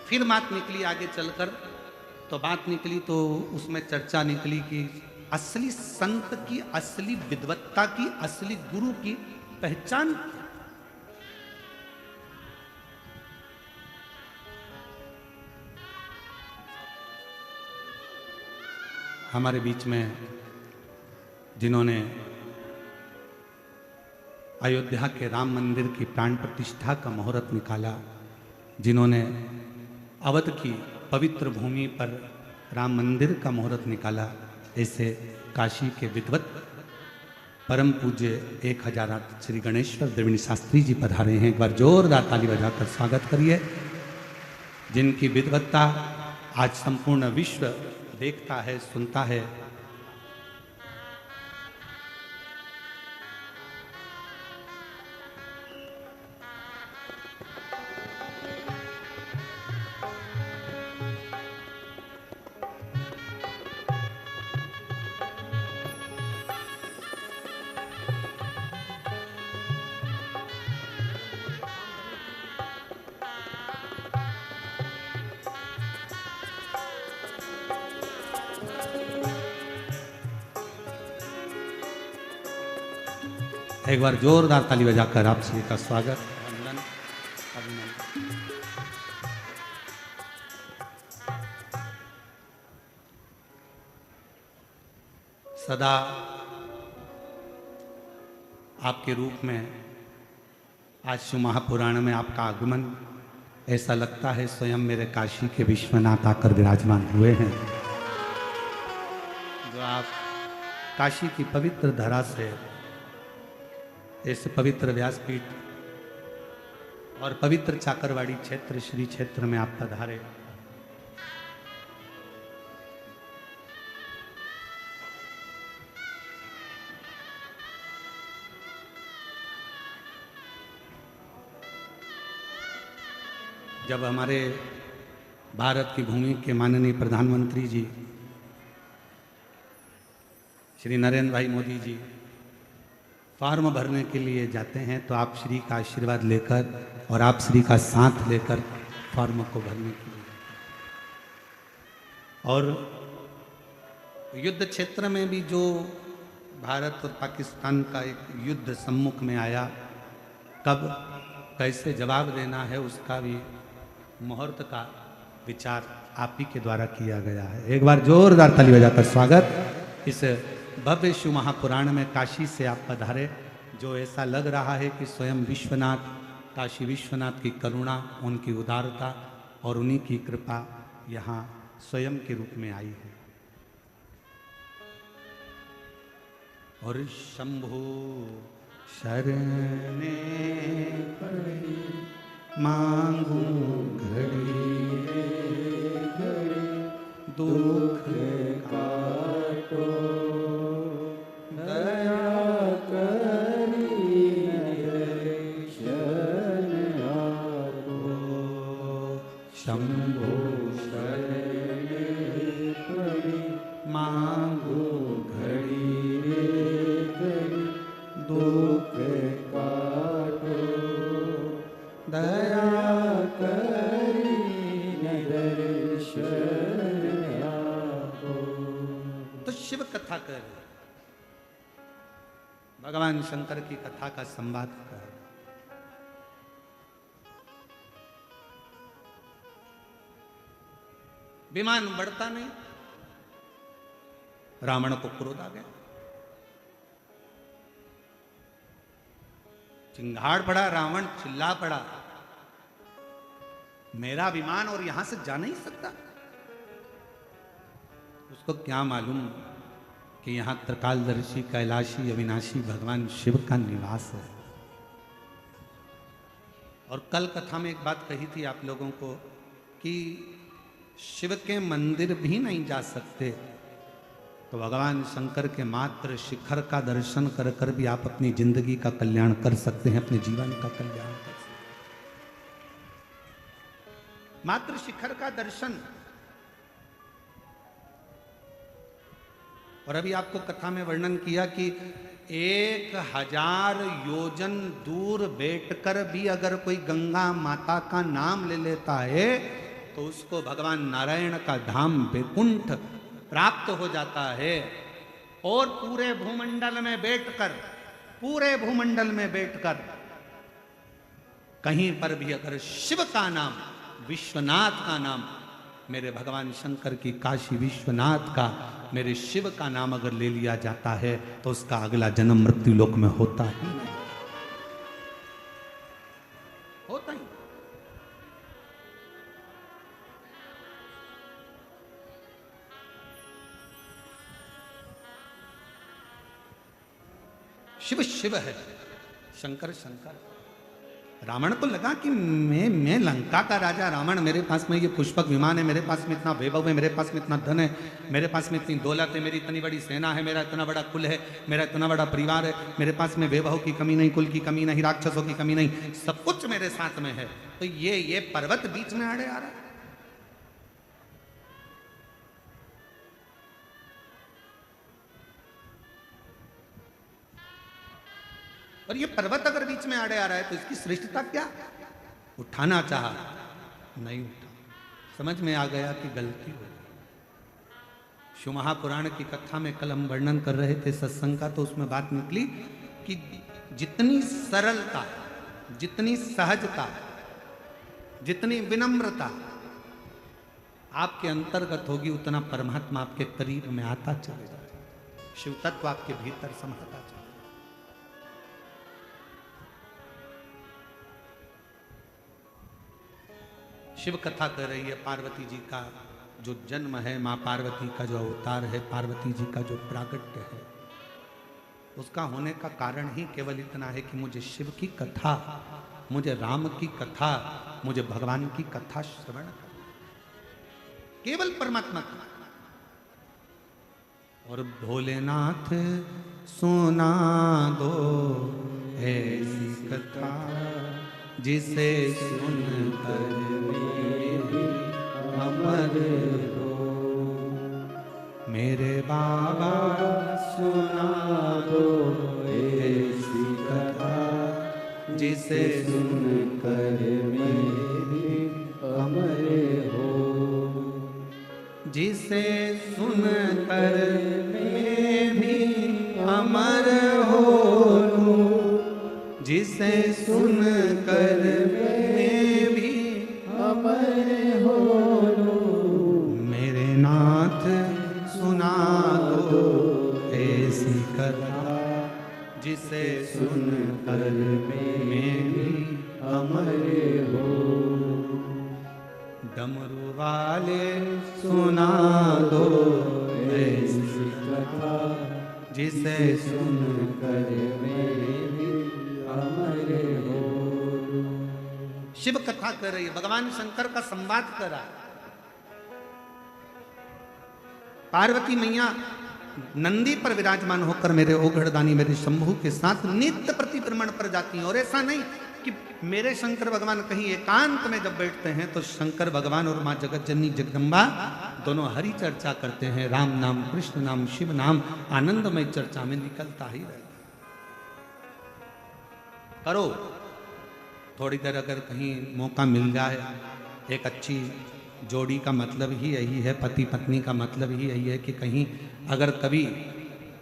फिर बात निकली आगे चलकर, तो बात निकली तो उसमें चर्चा निकली कि असली संत की, असली विद्वत्ता की, असली गुरु की पहचान। हमारे बीच में जिन्होंने अयोध्या के राम मंदिर की प्राण प्रतिष्ठा का मुहूर्त निकाला, जिन्होंने अवध की पवित्र भूमि पर राम मंदिर का मुहूर्त निकाला, ऐसे काशी के विद्वत परम पूज्य 1000 श्री गणेश्वर द्रविड़ शास्त्री जी पधारे हैं। एक बार जोरदार ताली बजाकर स्वागत करिए, जिनकी विद्वत्ता आज संपूर्ण विश्व देखता है, सुनता है। एक बार जोरदार ताली बजाकर आप सभी का स्वागत, अभिनंदन, अभिनंदन। सदा आपके रूप में आज शिव महापुराण में आपका आगमन, ऐसा लगता है स्वयं मेरे काशी के विश्वनाथ आकर विराजमान हुए हैं। जो आप काशी की पवित्र धरा से, इस पवित्र व्यासपीठ और पवित्र चाकरवाड़ी क्षेत्र श्री क्षेत्र में आप पधारे। जब हमारे भारत की भूमि के माननीय प्रधानमंत्री जी श्री नरेंद्र भाई मोदी जी फॉर्म भरने के लिए जाते हैं, तो आप श्री का आशीर्वाद लेकर और आप श्री का साथ लेकर फॉर्म को भरने के लिए, और युद्ध क्षेत्र में भी जो भारत और पाकिस्तान का एक युद्ध सम्मुख में आया, कब कैसे जवाब देना है उसका भी मुहूर्त का विचार आप ही के द्वारा किया गया है। एक बार जोरदार ताली बजाकर स्वागत। इस भव्य शिव महापुराण में काशी से आप पधारे, जो ऐसा लग रहा है कि स्वयं विश्वनाथ, काशी विश्वनाथ की करुणा, उनकी उदारता और उन्हीं की कृपा यहाँ स्वयं के रूप में आई है। और शंभो शरणे पड़ी मांगू घड़ी घड़ी दुख काटो दया करी शरण आपो। शंभो शरणे पड़ी मांगू घड़ी घड़ी दुख काटो दया करी दर्शन आपो। तो शिव कथा कर, भगवान शंकर की कथा का संवाद कर। विमान बढ़ता नहीं, रावण को क्रोध आ गया, चिंगाड़ पड़ा, रावण चिल्ला पड़ा, मेरा विमान और यहां से जा नहीं सकता। उसको क्या मालूम कि यहां त्रिकालदर्शी कैलाशी अविनाशी भगवान शिव का निवास है। और कल कथा में एक बात कही थी आप लोगों को कि शिव के मंदिर भी नहीं जा सकते, तो भगवान शंकर के मात्र शिखर का दर्शन कर कर भी आप अपनी जिंदगी का कल्याण कर सकते हैं, अपने जीवन का कल्याण कर सकते हैं। मात्र शिखर का दर्शन। और अभी आपको कथा में वर्णन किया कि 1000 योजन दूर बैठकर भी अगर कोई गंगा माता का नाम ले लेता है तो उसको भगवान नारायण का धाम वैकुंठ प्राप्त हो जाता है। और पूरे भूमंडल में बैठकर कहीं पर भी अगर शिव का नाम, विश्वनाथ का नाम, मेरे भगवान शंकर की काशी विश्वनाथ का, मेरे शिव का नाम अगर ले लिया जाता है तो उसका अगला जन्म मृत्यु लोक में होता ही नहीं, होता ही। शिव शिव है, शंकर शंकर। रावण को लगा कि मैं लंका का राजा रावण, मेरे पास में ये पुष्पक विमान है, मेरे पास में इतना वैभव है, मेरे पास में इतना धन है, मेरे पास में इतनी दौलत है, मेरी इतनी बड़ी सेना है, मेरा इतना बड़ा कुल है, मेरा इतना बड़ा परिवार है, मेरे पास में वैभव की कमी नहीं, कुल की कमी नहीं, राक्षसों की कमी नहीं, सब कुछ मेरे साथ में है। तो ये पर्वत बीच में आड़े आ रहा है। और ये पर्वत अगर बीच में आड़े आ रहा है तो इसकी श्रेष्ठता क्या? उठाना चाहा, नहीं उठा। समझ में आ गया कि गलती हो गई। शिव महापुराण की कथा में कल हम वर्णन कर रहे थे सत्संग का, तो उसमें बात निकली कि जितनी सरलता, जितनी सहजता, जितनी विनम्रता आपके अंतर्गत होगी, उतना परमात्मा आपके करीब में आता चले जाए, शिव तत्व आपके भीतर समाता चले। शिव कथा कर रही है पार्वती जी का जो जन्म है, माँ पार्वती का जो अवतार है, पार्वती जी का जो प्रागट्य है, उसका होने का कारण ही केवल इतना है कि मुझे शिव की कथा, मुझे राम की कथा, मुझे भगवान की कथा श्रवण करना, केवल परमात्मा की। और भोलेनाथ सुना दो ऐसी कथा जिसे सुनकर अमर हो, मेरे बाबा सुना दो ऐसी कथा जिसे सुनकर मेरे अमर हो, जिसे सुनकर मैं भी अमर हो लूं, जिसे सुनकर मैं भी अमर हो लूं, मेरे नाथ सुना दो ऐसी कथा जिसे सुनकर मैं भी अमर हो, डमरू वाले सुना दो ऐसी कथा जिसे सुनकर मेरे भी अमर हो। शिव कथा कर रही है, भगवान शंकर का संवाद कर रहा है। पार्वती मैया नंदी पर विराजमान होकर मेरे ओघड़दानी मेरे शंभू के साथ नित्य प्रतिभ्रमण पर जाती हैं। और ऐसा नहीं कि मेरे शंकर भगवान कहीं एकांत में जब बैठते हैं तो शंकर भगवान और माँ जगत जननी जगदम्बा दोनों हरि चर्चा करते हैं, राम नाम, कृष्ण नाम, शिव नाम, आनंदमय चर्चा में निकलता ही रहता। करो थोड़ी देर अगर कहीं मौका मिल जाए, एक अच्छी जोड़ी का मतलब ही यही है, पति पत्नी का मतलब ही यही है कि कहीं अगर कभी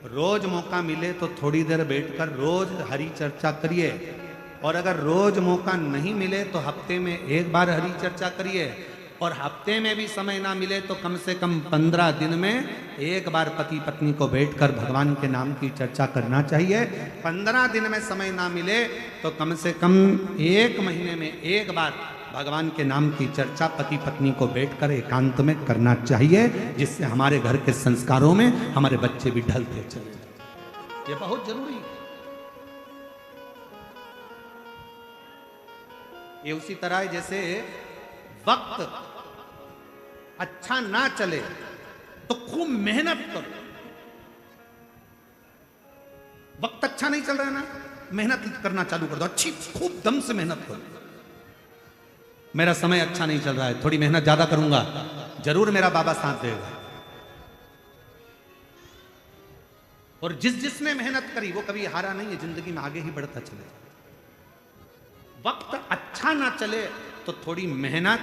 रोज मौका मिले तो थोड़ी देर बैठकर रोज हरि चर्चा करिए, और अगर रोज मौका नहीं मिले तो हफ्ते में एक बार हरि चर्चा करिए, और हफ्ते में भी समय ना मिले तो कम से कम 15 दिन में एक बार पति पत्नी को बैठकर भगवान के नाम की चर्चा करना चाहिए। 15 दिन में समय ना मिले तो कम से कम 1 महीने में एक बार भगवान के नाम की चर्चा पति पत्नी को बैठकर एकांत में करना चाहिए, जिससे हमारे घर के संस्कारों में हमारे बच्चे भी ढलते चले जाए। ये बहुत जरूरी है। ये उसी तरह है जैसे वक्त अच्छा ना चले तो खूब मेहनत करो। वक्त अच्छा नहीं चल रहा है ना, मेहनत करना चालू कर दो, अच्छी खूब दम से मेहनत करो। मेरा समय अच्छा नहीं चल रहा है, थोड़ी मेहनत ज्यादा करूंगा, जरूर मेरा बाबा साथ देगा। और जिसने मेहनत करी वो कभी हारा नहीं है, जिंदगी में आगे ही बढ़ता चले। वक्त अच्छा ना चले तो थोड़ी मेहनत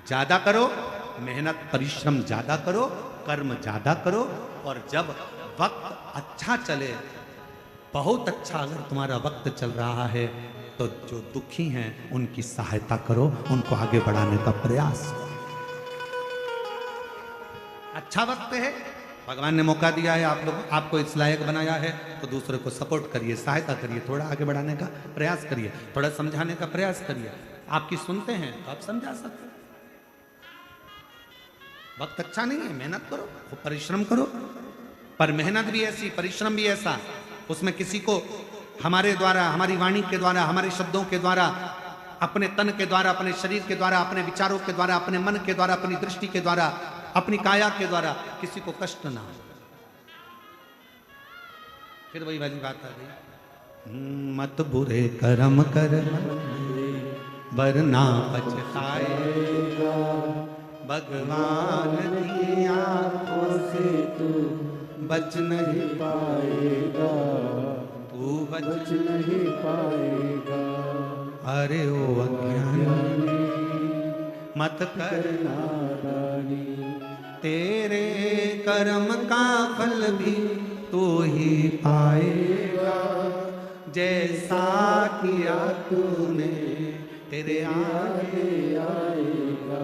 ज्यादा करो, मेहनत परिश्रम ज्यादा करो, कर्म ज्यादा करो। और जब वक्त अच्छा चले, बहुत अच्छा अगर तुम्हारा वक्त चल रहा है, तो जो दुखी हैं उनकी सहायता करो, उनको आगे बढ़ाने का प्रयास करो। अच्छा वक्त है, भगवान ने मौका दिया है, आप लोग आपको इस लायक बनाया है, तो दूसरे को सपोर्ट करिए, सहायता करिए, थोड़ा आगे बढ़ाने का प्रयास करिए, थोड़ा समझाने का प्रयास करिए। आपकी सुनते हैं तो आप समझा सकते हैं। वक्त अच्छा नहीं है, मेहनत करो, परिश्रम करो, पर मेहनत भी ऐसी, परिश्रम भी ऐसा, उसमें किसी को हमारे द्वारा, हमारी वाणी के द्वारा, हमारे शब्दों के द्वारा, अपने तन के द्वारा, अपने शरीर के द्वारा, अपने विचारों के द्वारा, अपने मन के द्वारा, अपनी दृष्टि के द्वारा, अपनी काया के द्वारा किसी को कष्ट ना हो। फिर वही वाली बात आ गई, मत बुरे कर्म कर वरना पछताएगा, भगवान की आंखों से तू बच नहीं पाएगा, तू बच नहीं पाएगा। अरे ओ अज्ञानी मत कर नादानी, तेरे कर्म का फल भी तू ही पाएगा, जैसा किया तूने तेरे आगे आएगा।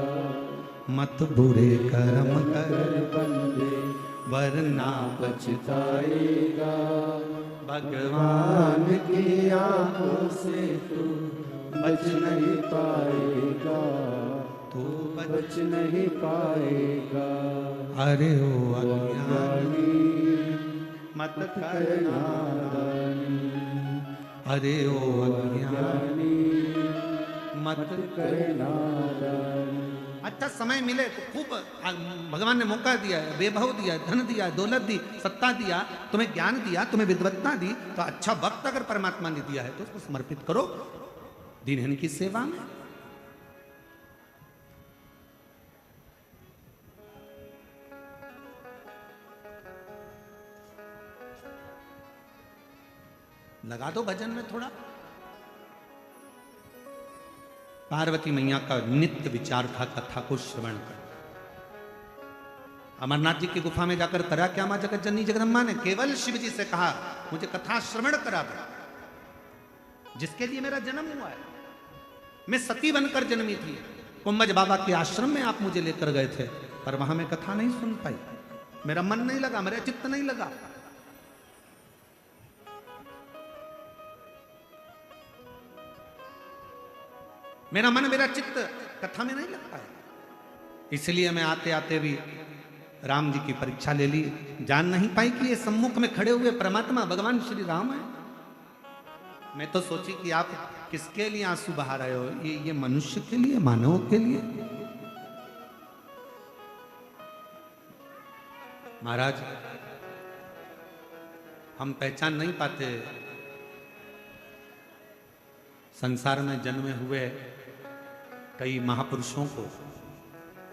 मत बुरे कर्म कर बंदे वरना पछताएगा, भगवान की आंखों से तू बच नहीं पाएगा, तू बच नहीं पाएगा। अरे ओ अज्ञानी मत कर नादानी, अरे ओ अज्ञानी मत कर नादानी। अच्छा समय मिले तो खूब, भगवान ने मौका दिया है, वैभव दिया, धन दिया, दौलत दी, सत्ता दिया, तुम्हें ज्ञान दिया, तुम्हें विद्वत्ता दी, तो अच्छा वक्त अगर परमात्मा ने दिया है तो उसको समर्पित करो दीनहीन की सेवा में। लगा दो भजन में थोड़ा। पार्वती मैया का नित्य विचार था कथा को श्रवण कर। अमरनाथ जी की गुफा में जाकर करा क्या मां जगत जननी जगदम्बा ने? केवल शिव जी से कहा मुझे कथा श्रवण करा दो, जिसके लिए मेरा जन्म हुआ है। मैं सती बनकर जन्मी थी, कुंभज बाबा के आश्रम में आप मुझे लेकर गए थे, पर वहां मैं कथा नहीं सुन पाई, मेरा मन नहीं लगा, मेरा चित्त नहीं लगा। मेरा मन, मेरा चित्त कथा में नहीं लग पाया। इसलिए मैं आते आते भी राम जी की परीक्षा ले ली, जान नहीं पाई कि ये सम्मुख में खड़े हुए परमात्मा भगवान श्री राम है। मैं तो सोची कि आप किसके लिए आंसू बहा रहे हो, ये मनुष्य के लिए, मानव के लिए। महाराज हम पहचान नहीं पाते संसार में जन्मे हुए कई महापुरुषों को,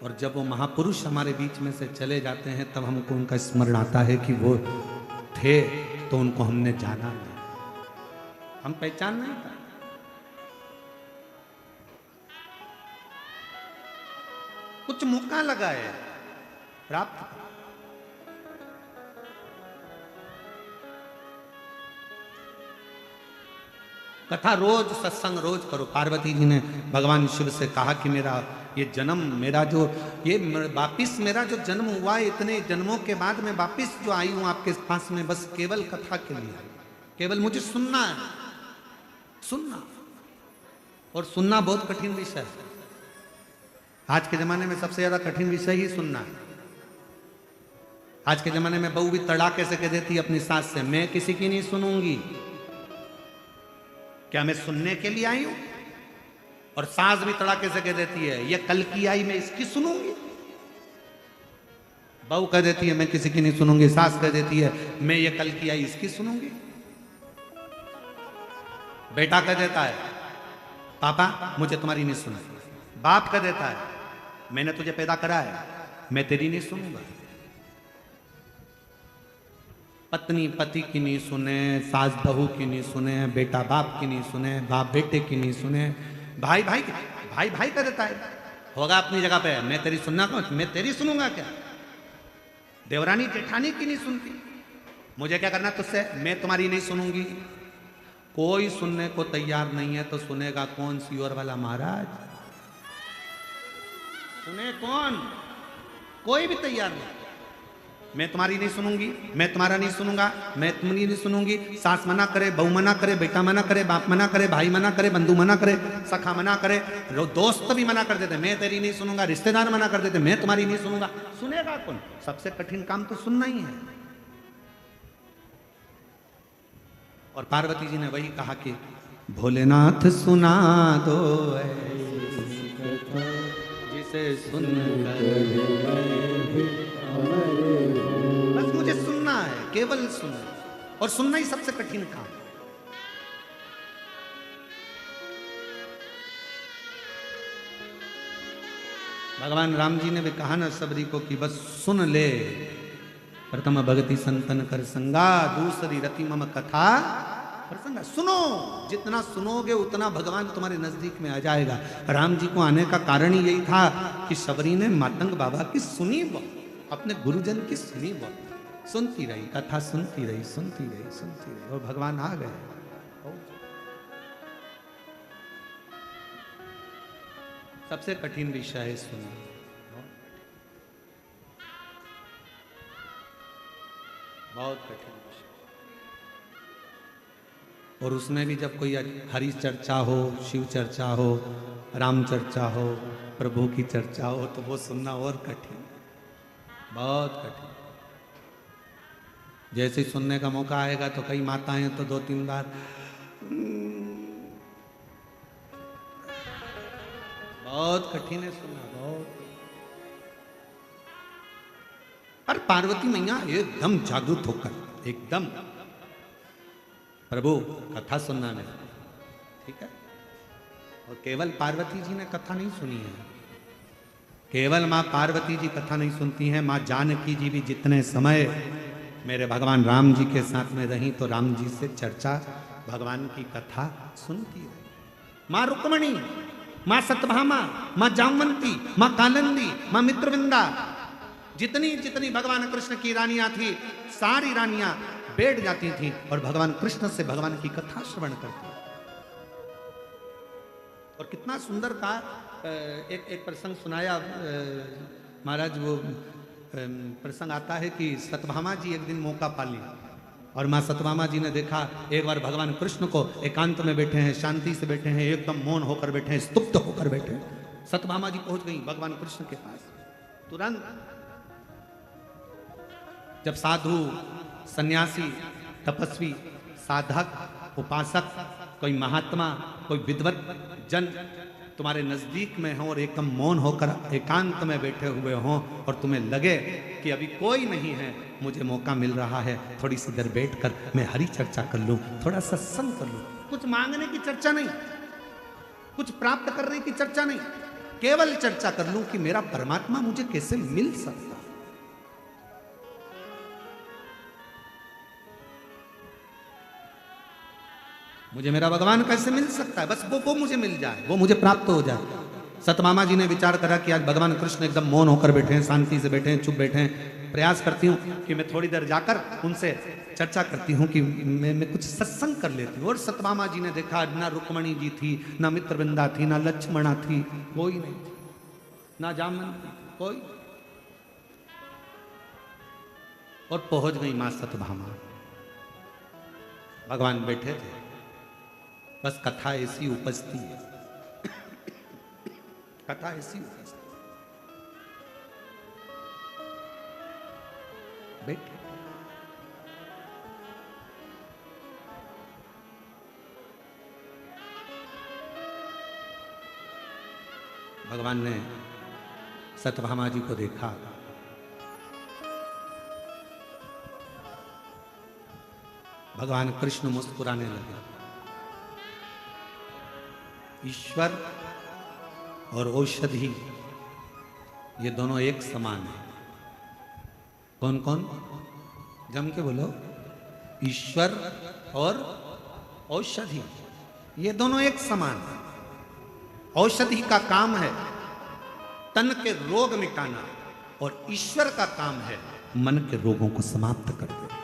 और जब वो महापुरुष हमारे बीच में से चले जाते हैं तब हमको उनका स्मरण आता है कि वो थे तो उनको हमने जाना नहीं, हम पहचान नहीं पाए। कुछ मौका लगा है प्राप्त। कथा रोज, सत्संग रोज करो। पार्वती जी ने भगवान शिव से कहा कि मेरा ये जन्म, मेरा जो ये वापिस मेरा जो जन्म हुआ है, इतने जन्मों के बाद मैं वापिस जो आई हूं आपके पास में, बस केवल कथा के लिए, केवल मुझे सुनना है, सुनना। और सुनना बहुत कठिन विषय है। आज के जमाने में सबसे ज्यादा कठिन विषय ही सुनना है। आज के जमाने में बहू भी तड़ाके से कह देती है अपनी सास से, मैं किसी की नहीं सुनूंगी। क्या मैं सुनने के लिए आई हूं? और सास भी तड़ाके से कह देती है, ये कल की आई, मैं इसकी सुनूंगी। बहू कह देती है मैं किसी की नहीं सुनूंगी, सास कह देती है मैं ये कल की आई इसकी सुनूंगी। बेटा कह देता है पापा मुझे तुम्हारी नहीं सुनाई, बाप कह देता है मैंने तुझे पैदा करा है, मैं तेरी नहीं सुनूंगा। पत्नी पति की नहीं सुने, सास बहू की नहीं सुने, बेटा बाप की नहीं सुने, बाप बेटे की नहीं सुने, भाई भाई भाई भाई कह देता है होगा अपनी जगह पे, मैं तेरी सुनना कौन, मैं तेरी सुनूंगा क्या। देवरानी जेठानी की नहीं सुनती, मुझे क्या करना तुझसे, मैं तुम्हारी नहीं सुनूंगी। कोई सुनने को तैयार नहीं है तो सुनेगा कौन सियोर वाला महाराज, सुने कौन, कोई भी तैयार नहीं। मैं तुम्हारी नहीं सुनूंगी, मैं तुम्हारा नहीं सुनूंगा, मैं तुम्हारी नहीं सुनूंगी। सास मना करे, बहू मना करे, बेटा मना करे, बाप मना करे, भाई मना करे, बंधु मना करे, सखा मना करे, दोस्त भी मना कर देते मैं तेरी नहीं सुनूंगा, रिश्तेदार मना कर देते मैं तुम्हारी नहीं सुनूंगा। सुनेगा कौन, सबसे कठिन काम तो सुनना ही है। और पार्वती जी ने वही कहा कि भोलेनाथ सुना दो ऐसी कथा जिसे सुनकर बस मुझे सुनना है, केवल सुनना, और सुनना ही सबसे कठिन काम। भगवान राम जी ने भी कहा ना सबरी को कि बस सुन ले, प्रथम भगति संतन कर संगा, दूसरी रति मम कथा प्रसंगा। सुनो, जितना सुनोगे उतना भगवान तुम्हारे नजदीक में आ जाएगा। राम जी को आने का कारण ही यही था कि सबरी ने मातंग बाबा की सुनी वो, अपने गुरुजन की सुनी वो, सुनती रही कथा, सुनती रही सुनती रही सुनती रही, और भगवान आ गए। सबसे कठिन विषय है सुनना, बहुत कठिन विषय। और उसमें भी जब कोई हरि चर्चा हो, शिव चर्चा हो, राम चर्चा हो, प्रभु की चर्चा हो, तो वो सुनना और कठिन, बहुत कठिन। जैसे ही सुनने का मौका आएगा तो कई माताएं तो 2-3 बार बहुत कठिन है सुनना, बहुत। पर पार्वती मैया एकदम जागरूक होकर एकदम, प्रभु कथा सुनना नहीं, ठीक है। और केवल पार्वती जी ने कथा नहीं सुनी है, केवल माँ पार्वती जी कथा नहीं सुनती हैं, माँ जानकी जी भी जितने समय मेरे भगवान राम जी के साथ में रही तो राम जी से चर्चा, भगवान की कथा सुनती रही। माँ रुक्मणी, माँ सत्यभामा, माँ जामवंती, माँ कालिंदी, माँ मित्रविंदा, जितनी जितनी भगवान कृष्ण की रानियां थी, सारी रानियां बैठ जाती थी और भगवान कृष्ण से भगवान की कथा श्रवण करती। और कितना सुंदर का एक प्रसंग सुनाया महाराज। वो प्रसंग आता है कि सत्यभामा जी एक दिन मौका पाली और माँ सत्यभामा जी ने देखा एक बार भगवान कृष्ण को एकांत में बैठे हैं, शांति से बैठे हैं, एकदम मौन होकर बैठे हैं, स्तुप्त होकर बैठे हैं। सत्यभामा जी पहुंच गई भगवान कृष्ण के पास। तुरंत जब साधु, सन्यासी, तपस्वी, साधक, उपासक, कोई महात्मा, कोई विद्वत जन तुम्हारे नजदीक में हो और एकदम मौन होकर एकांत में बैठे हुए हों और तुम्हें लगे कि अभी कोई नहीं है, मुझे मौका मिल रहा है थोड़ी सी देर बैठकर मैं हरि चर्चा कर लूं, थोड़ा सत्संग कर लूं। कुछ मांगने की चर्चा नहीं, कुछ प्राप्त करने की चर्चा नहीं, केवल चर्चा कर लूं कि मेरा परमात्मा मुझे कैसे मिल सकता, मुझे मेरा भगवान कैसे मिल सकता है, बस वो मुझे मिल जाए, वो मुझे प्राप्त हो जाए। सत्यभामा जी ने विचार करा कि आज भगवान कृष्ण एकदम मौन होकर बैठे हैं, शांति से बैठे हैं, चुप बैठे हैं, प्रयास करती हूँ कि मैं थोड़ी देर जाकर उनसे चर्चा करती हूँ कि मैं कुछ सत्संग कर लेती हूँ। और सत्यभामा जी ने देखा ना रुक्मणी जी थी, ना मित्रवृंदा थी, ना लक्ष्मणा थी, कोई नहीं, ना जामवंती, कोई। और पहुंच गई मां सत्यभामा, भगवान बैठे थे, बस कथा ऐसी उपजती है, कथा ऐसी उपजती, बैठे। भगवान ने सत्यभामा जी को देखा, भगवान कृष्ण मुस्कुराने लगे। ईश्वर और औषधि, ये दोनों एक समान है। कौन कौन? जम के बोलो। ईश्वर और औषधि, ये दोनों एक समान है। औषधि का काम है तन के रोग मिटाना और ईश्वर का काम है मन के रोगों को समाप्त कर देना।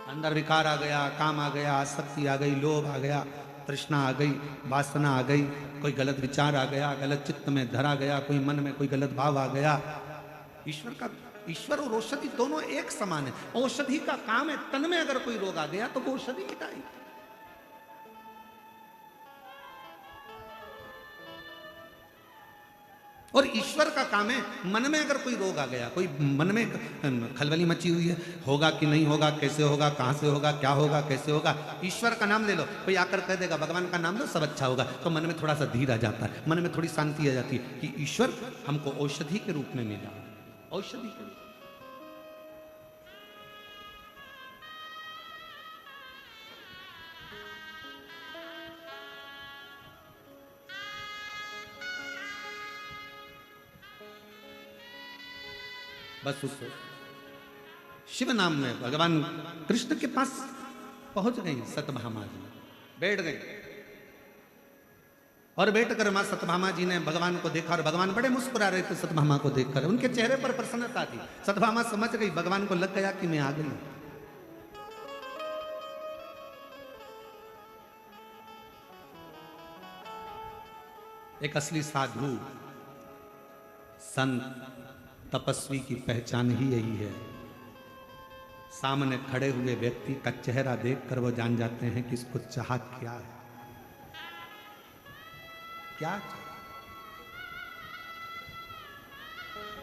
अंदर विकार आ गया, काम आ गया, आसक्ति आ गई, लोभ आ गया, तृष्णा आ गई, वासना आ गई, कोई गलत विचार आ गया, गलत चित्त में धरा गया, कोई मन में कोई गलत भाव आ गया। ईश्वर और औषधि दोनों एक समान है। औषधि का काम है तन में अगर कोई रोग आ गया तो वो औषधि मिटाएगी। और ईश्वर का काम है मन में अगर कोई रोग आ गया, कोई मन में खलबली मची हुई है, होगा कि नहीं होगा, कैसे होगा, कहां से होगा, क्या होगा, कैसे होगा, ईश्वर का नाम ले लो। कोई आकर कह देगा भगवान का नाम लो सब अच्छा होगा, तो मन में थोड़ा सा धीर आ जाता है, मन में थोड़ी शांति आ जाती है कि ईश्वर हमको औषधि के रूप में मिला। औषधि के रूप बस उस शिव नाम में भगवान कृष्ण के पास पहुंच गई सत्यभामा जी, बैठ गई। और बैठकर मां सत्यभामा जी ने भगवान को देखा और भगवान बड़े मुस्कुरा रहे थे सत्यभामा को देखकर, उनके चेहरे पर प्रसन्नता थी। सत्यभामा समझ गई, भगवान को लग गया कि मैं आ गई। एक असली साधु संत तपस्वी की पहचान ही यही है। सामने खड़े हुए व्यक्ति का चेहरा देखकर वो जान जाते हैं कि इसको चाह क्या है, क्या चाह,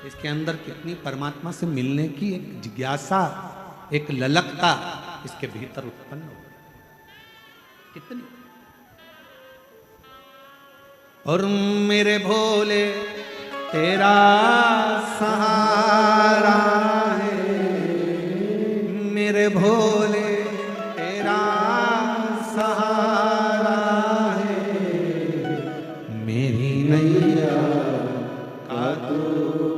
इसके अंदर कितनी परमात्मा से मिलने की एक जिज्ञासा, एक ललकता इसके भीतर उत्पन्न हो कितनी। और मेरे भोले तेरा सहारा है, मेरे भोले तेरा सहारा है, मेरी नैया का तू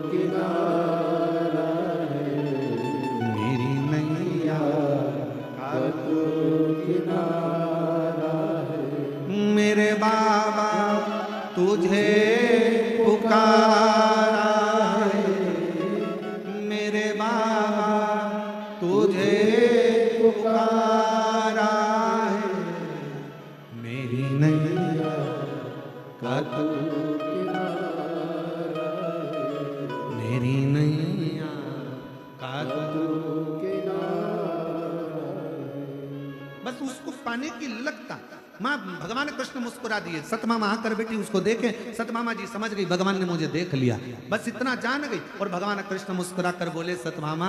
किनारा है, मेरी नैया का तू किनारा है। मेरे बाबा तुझे पुकारा है, मेरे बाबा तुझे पुकारा है, मेरी नैया का तू किनारा है, मेरी नैया का तू किनारा है। बस उसको पाने की लगता माँ भगवान कृष्ण मुस्कुरा दिए। सतमामा आकर बेटी उसको देखे, सतमामा जी समझ गई भगवान ने मुझे देख लिया, बस इतना जान गई। और भगवान कृष्ण मुस्कुरा कर बोले, सतमामा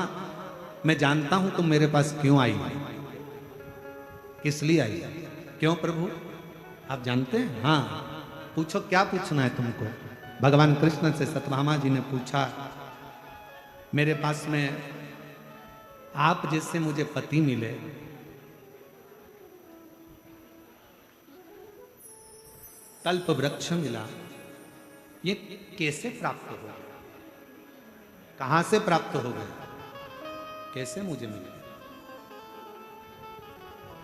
मैं जानता हूं तुम मेरे पास क्यों आई, किस लिए आई। क्यों प्रभु आप जानते हैं? हाँ पूछो, क्या पूछना है तुमको। भगवान कृष्ण से सतभामा जी ने पूछा, मेरे पास में आप जैसे मुझे पति मिले, कल्प वृक्ष मिला, ये कैसे प्राप्त हो गया, कहां से प्राप्त हो गया, कैसे मुझे मिले।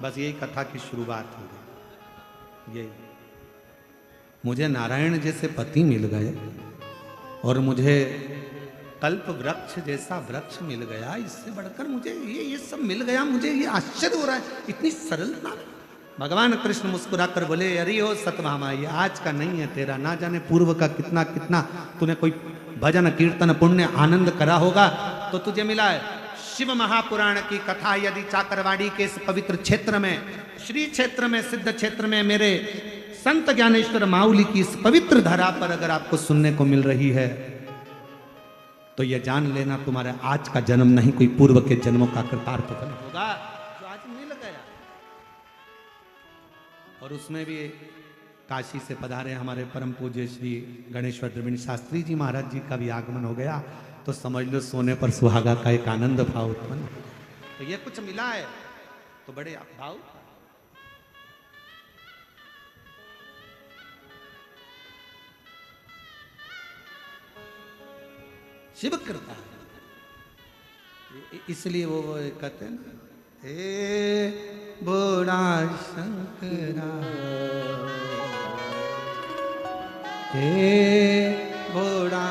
बस यही कथा की शुरुआत हो गई। यही मुझे नारायण जैसे पति मिल गए और मुझे कल्प वृक्ष जैसा वृक्ष मिल गया, इससे बढ़कर मुझे ये सब मिल गया, मुझे ये आश्चर्य हो रहा है, इतनी सरलता। भगवान कृष्ण मुस्कुरा कर बोले, अरे हो सतभामा, ये आज का नहीं है तेरा, ना जाने पूर्व का कितना कितना तूने कोई भजन कीर्तन पुण्य आनंद करा होगा तो तुझे मिला है। शिव महापुराण की कथा यदि चाकरवाड़ी के इस पवित्र क्षेत्र में, श्री क्षेत्र में, सिद्ध क्षेत्र में, मेरे संत ज्ञानेश्वर माउली की इस पवित्र धरा पर अगर आपको सुनने को मिल रही है तो यह जान लेना तुम्हारा आज का जन्म नहीं, कोई पूर्व के जन्मों का कृतार्थ फल होगा जो आज मिल गया। और उसमें भी काशी से पधारे हमारे परम पूज्य श्री गणेश्वर द्रविड़ शास्त्री जी महाराज जी का भी आगमन हो गया, तो समझ लो सोने पर सुहागा का एक आनंद भाव उत्पन्न। तो ये कुछ मिला है तो बड़े भाव। शिव करता है। इसलिए वो कहते हैं ना, हे बूढ़ा शंकरा, हे बूढ़ा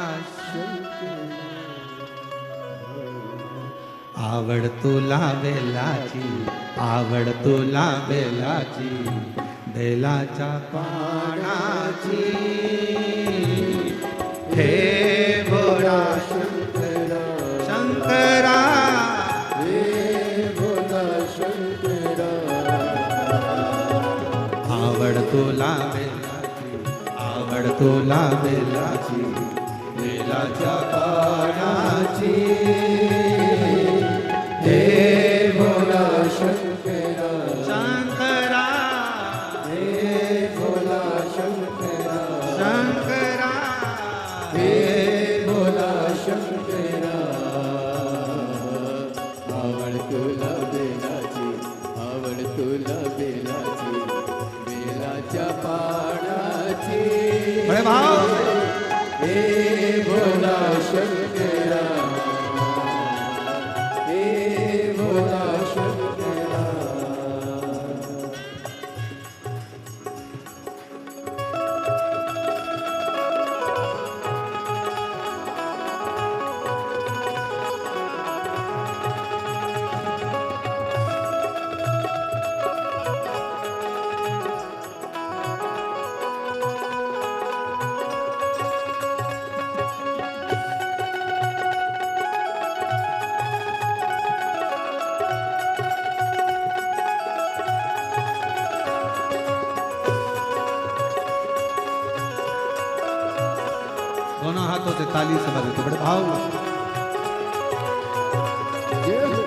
आवड़ तुला बेलाची, आवड़ तुला बेलाची, बेलाचा पाणाची, हे भोळा शंकरा, शंकरा, हे भोला शंकरा, आवड़ तुला बेलाची, आवड़ तुला बेलाची, बेलाचा पाणाची, हे भोला शंकरा, शंकरा, हे भोला शंकरा, शंकरा, हे भोला शंकरा, आवड तुला बेलाची, आवड तुला बेलाची, बेलाच्या पानाची, बड़े भाव, हे भोला शंकरा, हे भोला शंकरा, दोनों हाथों से ताली से बजे तो बड़े भाव। जय हो।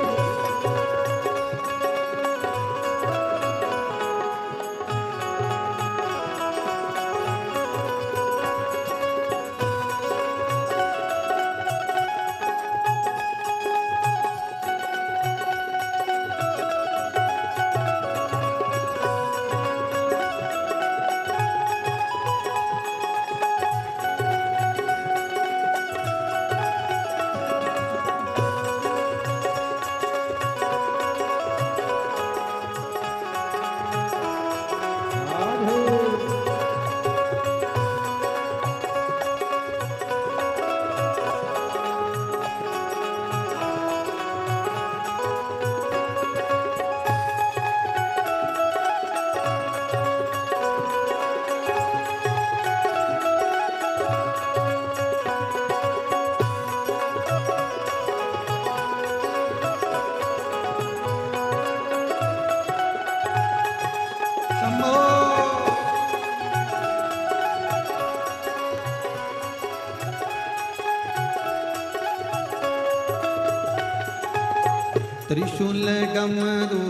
त्रिशूल डमरू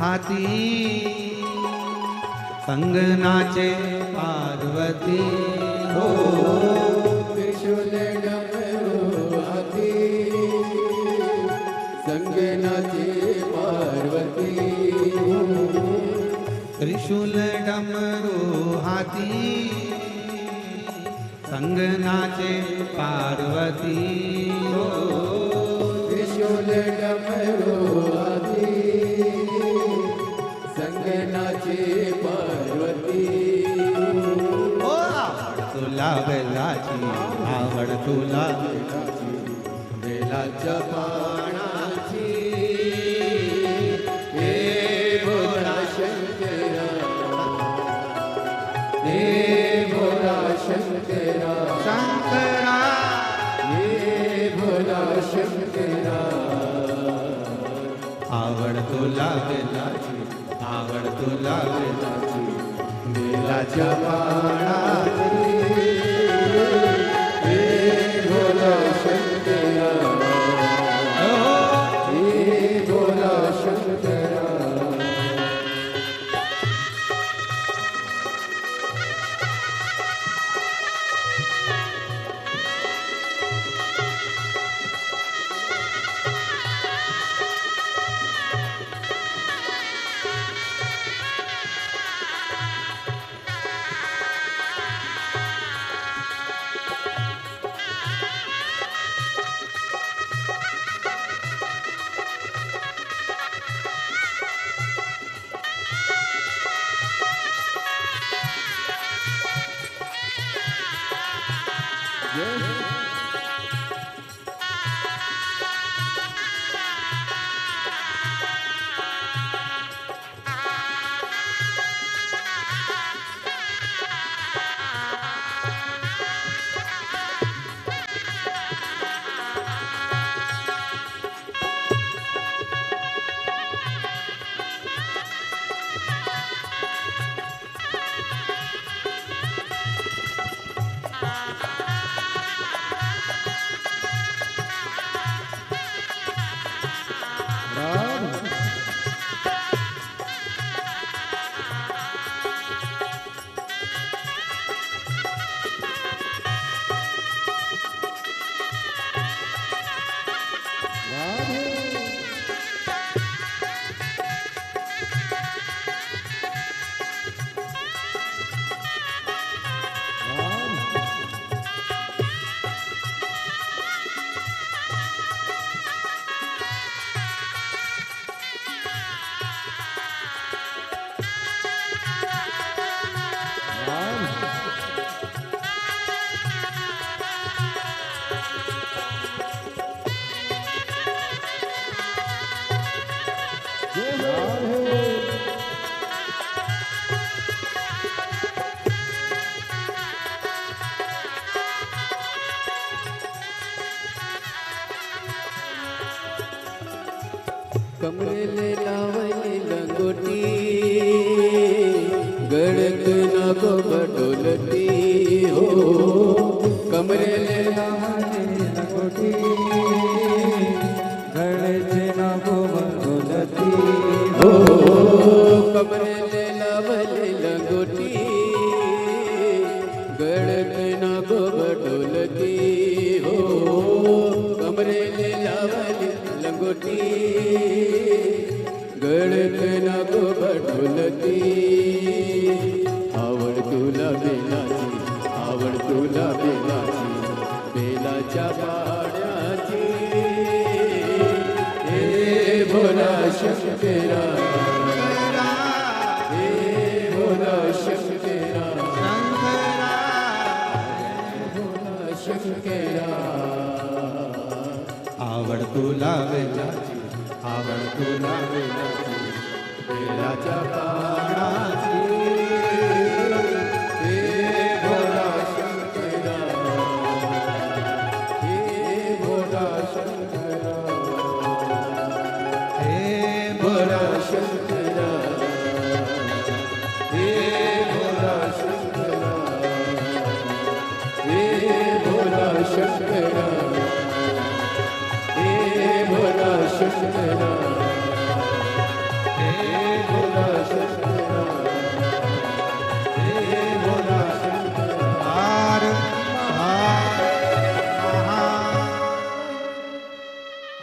हाथी संग नाचे पार्वती हो, त्रिशूल डमरू हाथी संग नाचे पार्वती हो, त्रिशूल डमरू हाथी संग नाचे पार्वती हो, त्रिशूल डमरू हाथी संग नाचे पार्वती ओ आवड़ तुला बेलाची, आवड़ तुला बेलाच्या पानाची, हे भोला शंकरा, हे भोला शंकरा, शंकरा, हे भोला शंकरा, आवड़ तुला बेलाची, आवड़ तुला बेलाची, बेलाच्या पानाची, हे भोला शंकरा, ओ कमरे ले लावली लंगोटी गड़क ना को बटोलती हो कमरे ले लावली लंगोटी गड़क ना को बटोलती हो कमरे ले लावली लंगोटी गड़क ना को बटोलती हो कमरे ले लावली लंगोटी गड़क ना को बटोलती आवड तुला बेलाची बेलाच्या पाण्याची हे भोला शंकरा हे भोला शंकरा भोला शंकरा आवड तुला वेलाची आवड तुला बेलाच्या पाण्याची हे भोला शंकरा हे भोला शंकरा हे भोला शंकरा हे भोला शंकरा हे भोला शंकरा हे भोला शंकरा हे भोला शंकरा हे भोला शंकरा हार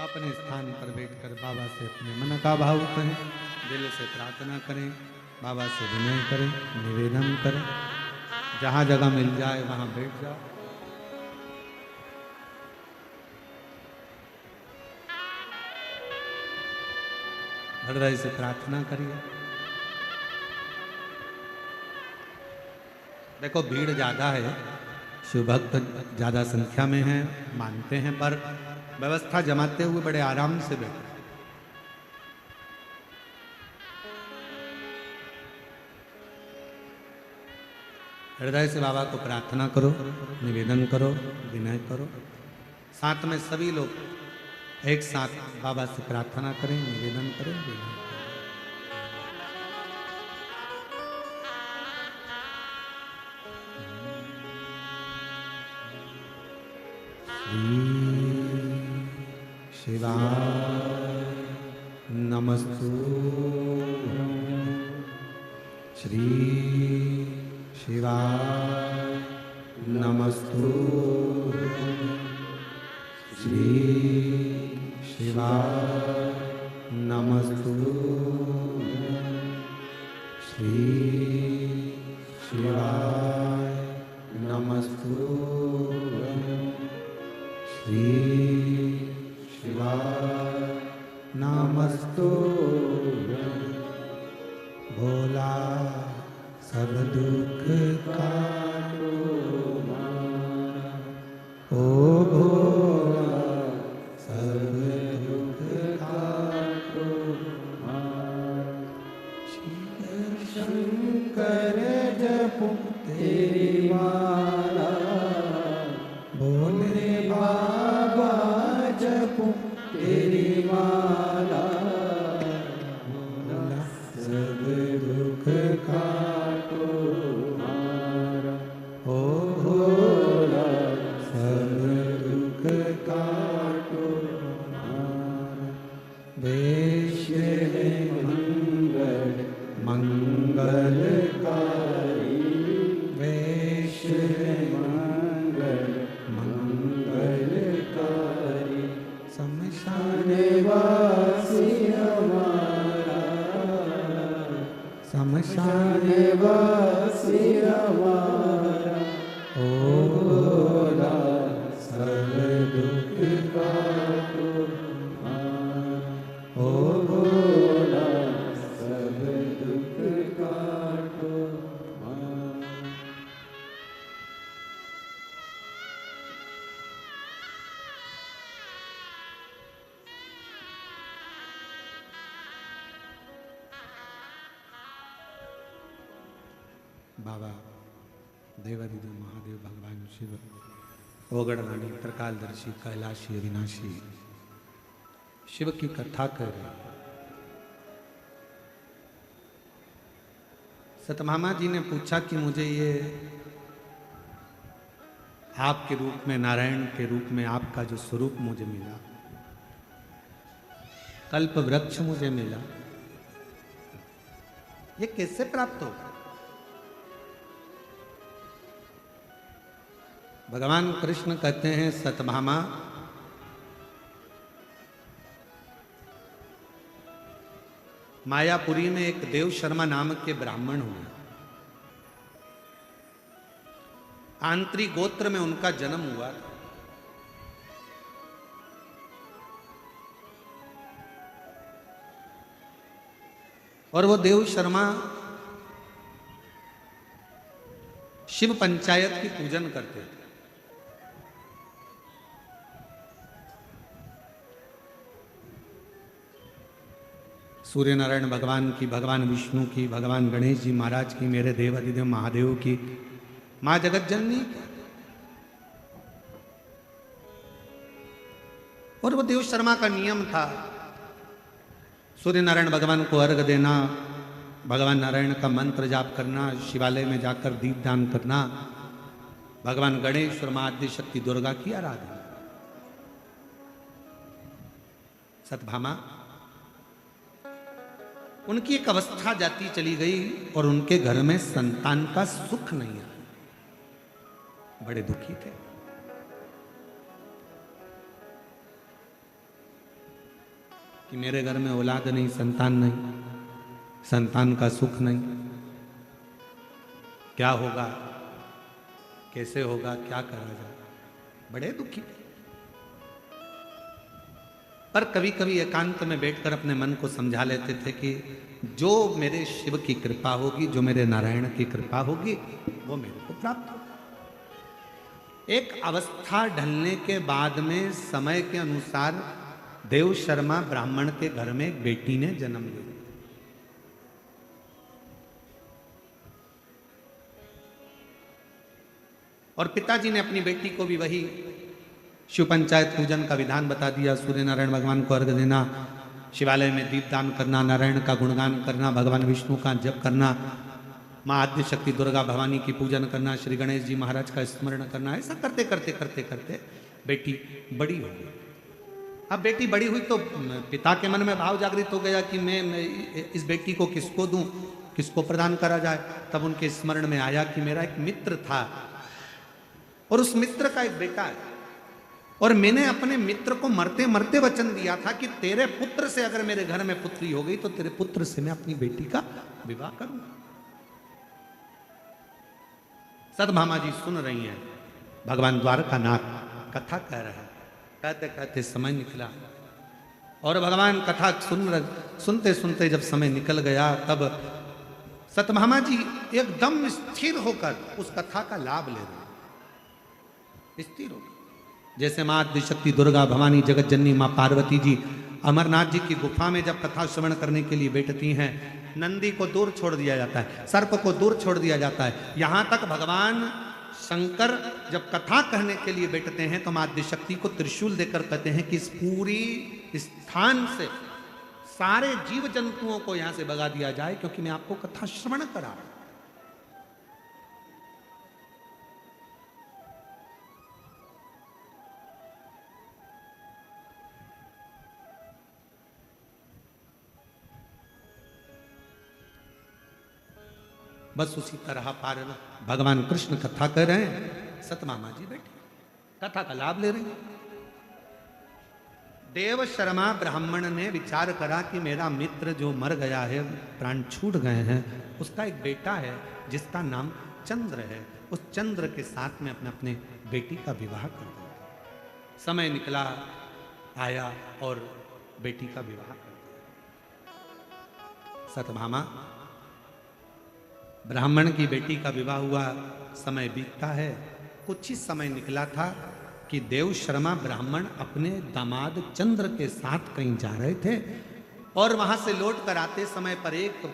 अपने स्थान पर बैठकर बाबा से अपने मन का भाव करें, दिल से प्रार्थना करें, बाबा से विनय करें, निवेदन करें। जहाँ जगह मिल जाए वहाँ बैठ जाओ। हृदय से प्रार्थना करिए। देखो भीड़ ज्यादा है, शिव भक्त ज्यादा संख्या में है, मानते हैं, पर व्यवस्था जमाते हुए बड़े आराम से बैठे। हृदय से बाबा को प्रार्थना करो, निवेदन करो, विनय करो। साथ में सभी लोग एक साथ बाबा से प्रार्थना करें, निवेदन करें, विनय करें। शिवाय नमस्तुभ्यं श्री शिवाय नमस्तुभ्यं श्री शिवाय नमस्तुभ्यं श्री शिवाय नमस्तुभ्यं श्री शिवाय नमस्तुभ्यं भोला सब दुख काटो हमारा सब दुख काटो हमारा ओ भोला सब दुख काटो हमारा वैश्य मंगल मंगलकारी वैश्य मंगल मंगलकारी शमशान वासी हमारा शमशान वासी हमारा ओ भोला सब दुख काटो हमारा ओ भोला सब दुख काटो हमारा। बाबा देवादिदेव महादेव भगवान शिव ओगड़वाणी त्रिकालदर्शी कैलाशी अविनाशी शिव की कथा कर रहे हैं। सतभामा जी ने पूछा कि मुझे ये आपके रूप में नारायण के रूप में आपका जो स्वरूप मुझे मिला, कल्प वृक्ष मुझे मिला, ये कैसे प्राप्त होगा? भगवान कृष्ण कहते हैं सतभामा मायापुरी में एक देव शर्मा नामक के ब्राह्मण हुए। आंतरी गोत्र में उनका जन्म हुआ था। और वो देव शर्मा शिव पंचायत की पूजन करते थे। सूर्य नारायण भगवान की, भगवान विष्णु की, भगवान गणेश जी महाराज की, मेरे देव अधिदेव महादेव की, मां जगत जननी की। और वो देव शर्मा का नियम था सूर्य नारायण भगवान को अर्घ देना, भगवान नारायण का मंत्र जाप करना, शिवालय में जाकर दीपदान करना, भगवान गणेश और मां आद्य शक्ति दुर्गा की आराधना। सतभामा उनकी एक अवस्था जाती चली गई और उनके घर में संतान का सुख नहीं आया। बड़े दुखी थे। कि मेरे घर में औलाद नहीं, संतान नहीं, संतान का सुख नहीं, क्या होगा, कैसे होगा, क्या करा जाए। बड़े दुखी थे। पर कभी कभी एकांत में बैठकर अपने मन को समझा लेते थे कि जो मेरे शिव की कृपा होगी, जो मेरे नारायण की कृपा होगी, वो मेरे को प्राप्त होगा। एक अवस्था ढलने के बाद में समय के अनुसार देव शर्मा ब्राह्मण के घर में एक बेटी ने जन्म लिया। और पिताजी ने अपनी बेटी को भी वही शिव पंचायत पूजन का विधान बता दिया। सूर्य नारायण भगवान को अर्घ देना, शिवालय में दीपदान करना, नारायण का गुणगान करना, भगवान विष्णु का जप करना, मां आद्य शक्ति दुर्गा भवानी की पूजन करना, श्री गणेश जी महाराज का स्मरण करना। ऐसा करते करते करते करते बेटी बड़ी हो गई। अब बेटी बड़ी हुई तो पिता के मन में भाव जागृत हो गया कि मैं इस बेटी को किसको दूं, किसको प्रदान करा जाए। तब उनके स्मरण में आया कि मेरा एक मित्र था और उस मित्र का एक बेटा है, और मैंने अपने मित्र को मरते मरते वचन दिया था कि तेरे पुत्र से अगर मेरे घर में पुत्री हो गई तो तेरे पुत्र से मैं अपनी बेटी का विवाह करूंगा। सतभामा जी सुन रही हैं, भगवान द्वारकानाथ कथा कह रहे हैं। कहते कहते समय निकला और भगवान कथा सुनते सुनते जब समय निकल गया, तब सतभामा जी एकदम स्थिर होकर उस कथा का लाभ ले रहे, स्थिर होकर। जैसे मां आद्य शक्ति दुर्गा भवानी जगत जननी मां पार्वती जी अमरनाथ जी की गुफा में जब कथा श्रवण करने के लिए बैठती हैं, नंदी को दूर छोड़ दिया जाता है, सर्प को दूर छोड़ दिया जाता है, यहां तक भगवान शंकर जब कथा कहने के लिए बैठते हैं तो माँ आद्यशक्ति को त्रिशूल देकर कहते हैं कि इस पूरी स्थान से सारे जीव जंतुओं को यहां से भगा दिया जाए, क्योंकि मैं आपको कथा श्रवण करा रहा हूं। बस उसी तरह पार भगवान कृष्ण कथा कर रहे हैं, सतमामा जी बैठे कथा का लाभ ले रहे हैं। देव शर्मा ब्राह्मण ने विचार करा कि मेरा मित्र जो मर गया है, प्राण छूट गए हैं, उसका एक बेटा है जिसका नाम चंद्र है, उस चंद्र के साथ में अपने बेटी का विवाह कर दिया। समय निकला, आया और बेटी का विवाह कर दिया। सतभामा ब्राह्मण की बेटी का विवाह हुआ, समय बीतता है, कुछ ही समय निकला था कि देव शर्मा ब्राह्मण अपने दामाद चंद्र के साथ कहीं जा रहे थे और वहां से लौट कर आते समय पर एक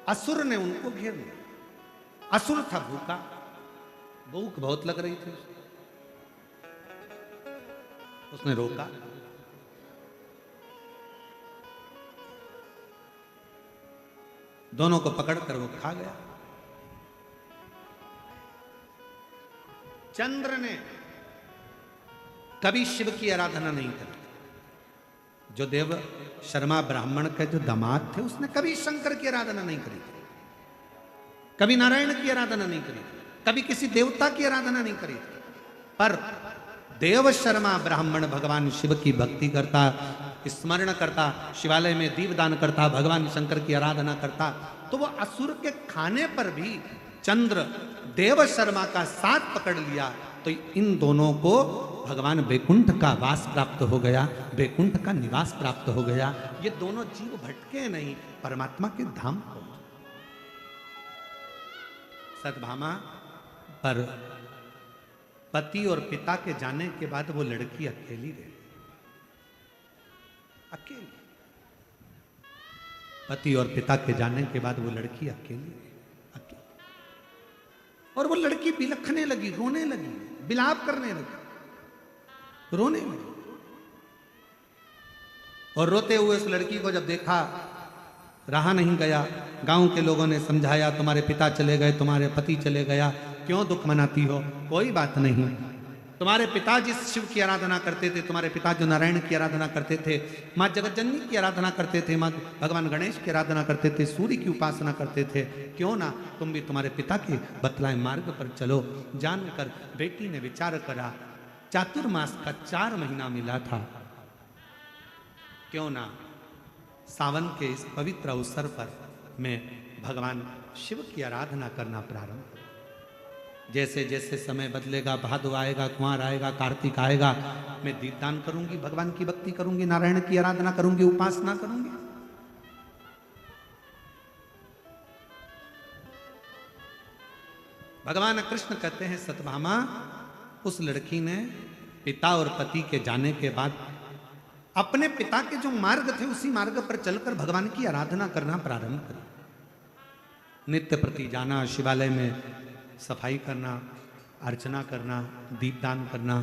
असुर ने उनको घेर लिया। असुर था भूखा, भूख बहुत लग रही थी, उसने रोका। दोनों को पकड़कर वो खा गया। चंद्र ने कभी शिव की आराधना नहीं करी। जो देव शर्मा ब्राह्मण के जो दामाद थे, उसने कभी शंकर की आराधना नहीं करी थी, कभी नारायण की आराधना नहीं करी थी, कभी किसी देवता की आराधना नहीं करी थी। पर देव शर्मा ब्राह्मण भगवान शिव की भक्ति करता, स्मरण करता, शिवालय में दीपदान करता, भगवान शंकर की आराधना करता, तो वो असुर के खाने पर भी चंद्र देव शर्मा का साथ पकड़ लिया, तो इन दोनों को भगवान वैकुंठ का वास प्राप्त हो गया, वैकुंठ का निवास प्राप्त हो गया। ये दोनों जीव भटके नहीं, परमात्मा के धाम को। सतभामा पर पति और पिता के जाने के बाद वो लड़की अकेली रही, अकेली। पति और पिता के जाने के बाद वो लड़की अकेली, और वो लड़की बिलखने लगी, रोने लगी, बिलाप करने लगी, रोने लगी। और रोते हुए उस लड़की को जब देखा, रहा नहीं गया। गांव के लोगों ने समझाया, तुम्हारे पिता चले गए, तुम्हारे पति चले गया, क्यों दुख मनाती हो? कोई बात नहीं, तुम्हारे पिता जिस शिव की आराधना करते थे, तुम्हारे पिता जो नारायण की आराधना करते थे, माँ जगतजननी की आराधना करते थे, माँ भगवान गणेश की आराधना करते थे, सूर्य की उपासना करते थे, क्यों ना तुम भी तुम्हारे पिता के बतलाए मार्ग पर चलो। जानकर बेटी ने विचार करा, चातुर्मास का 4 महीना मिला था, क्यों ना सावन के इस पवित्र अवसर पर मैं भगवान शिव की आराधना करना प्रारंभ। जैसे जैसे समय बदलेगा, भादो आएगा, कुंवर आएगा, कार्तिक आएगा, मैं दीपदान करूंगी, भगवान की भक्ति करूंगी, नारायण की आराधना करूंगी, उपासना करूंगी। भगवान कृष्ण कहते हैं, सतभामा, उस लड़की ने पिता और पति के जाने के बाद अपने पिता के जो मार्ग थे उसी मार्ग पर चलकर भगवान की आराधना करना प्रारंभ करी। नित्य प्रति जाना, शिवालय में सफाई करना, अर्चना करना, दीपदान करना,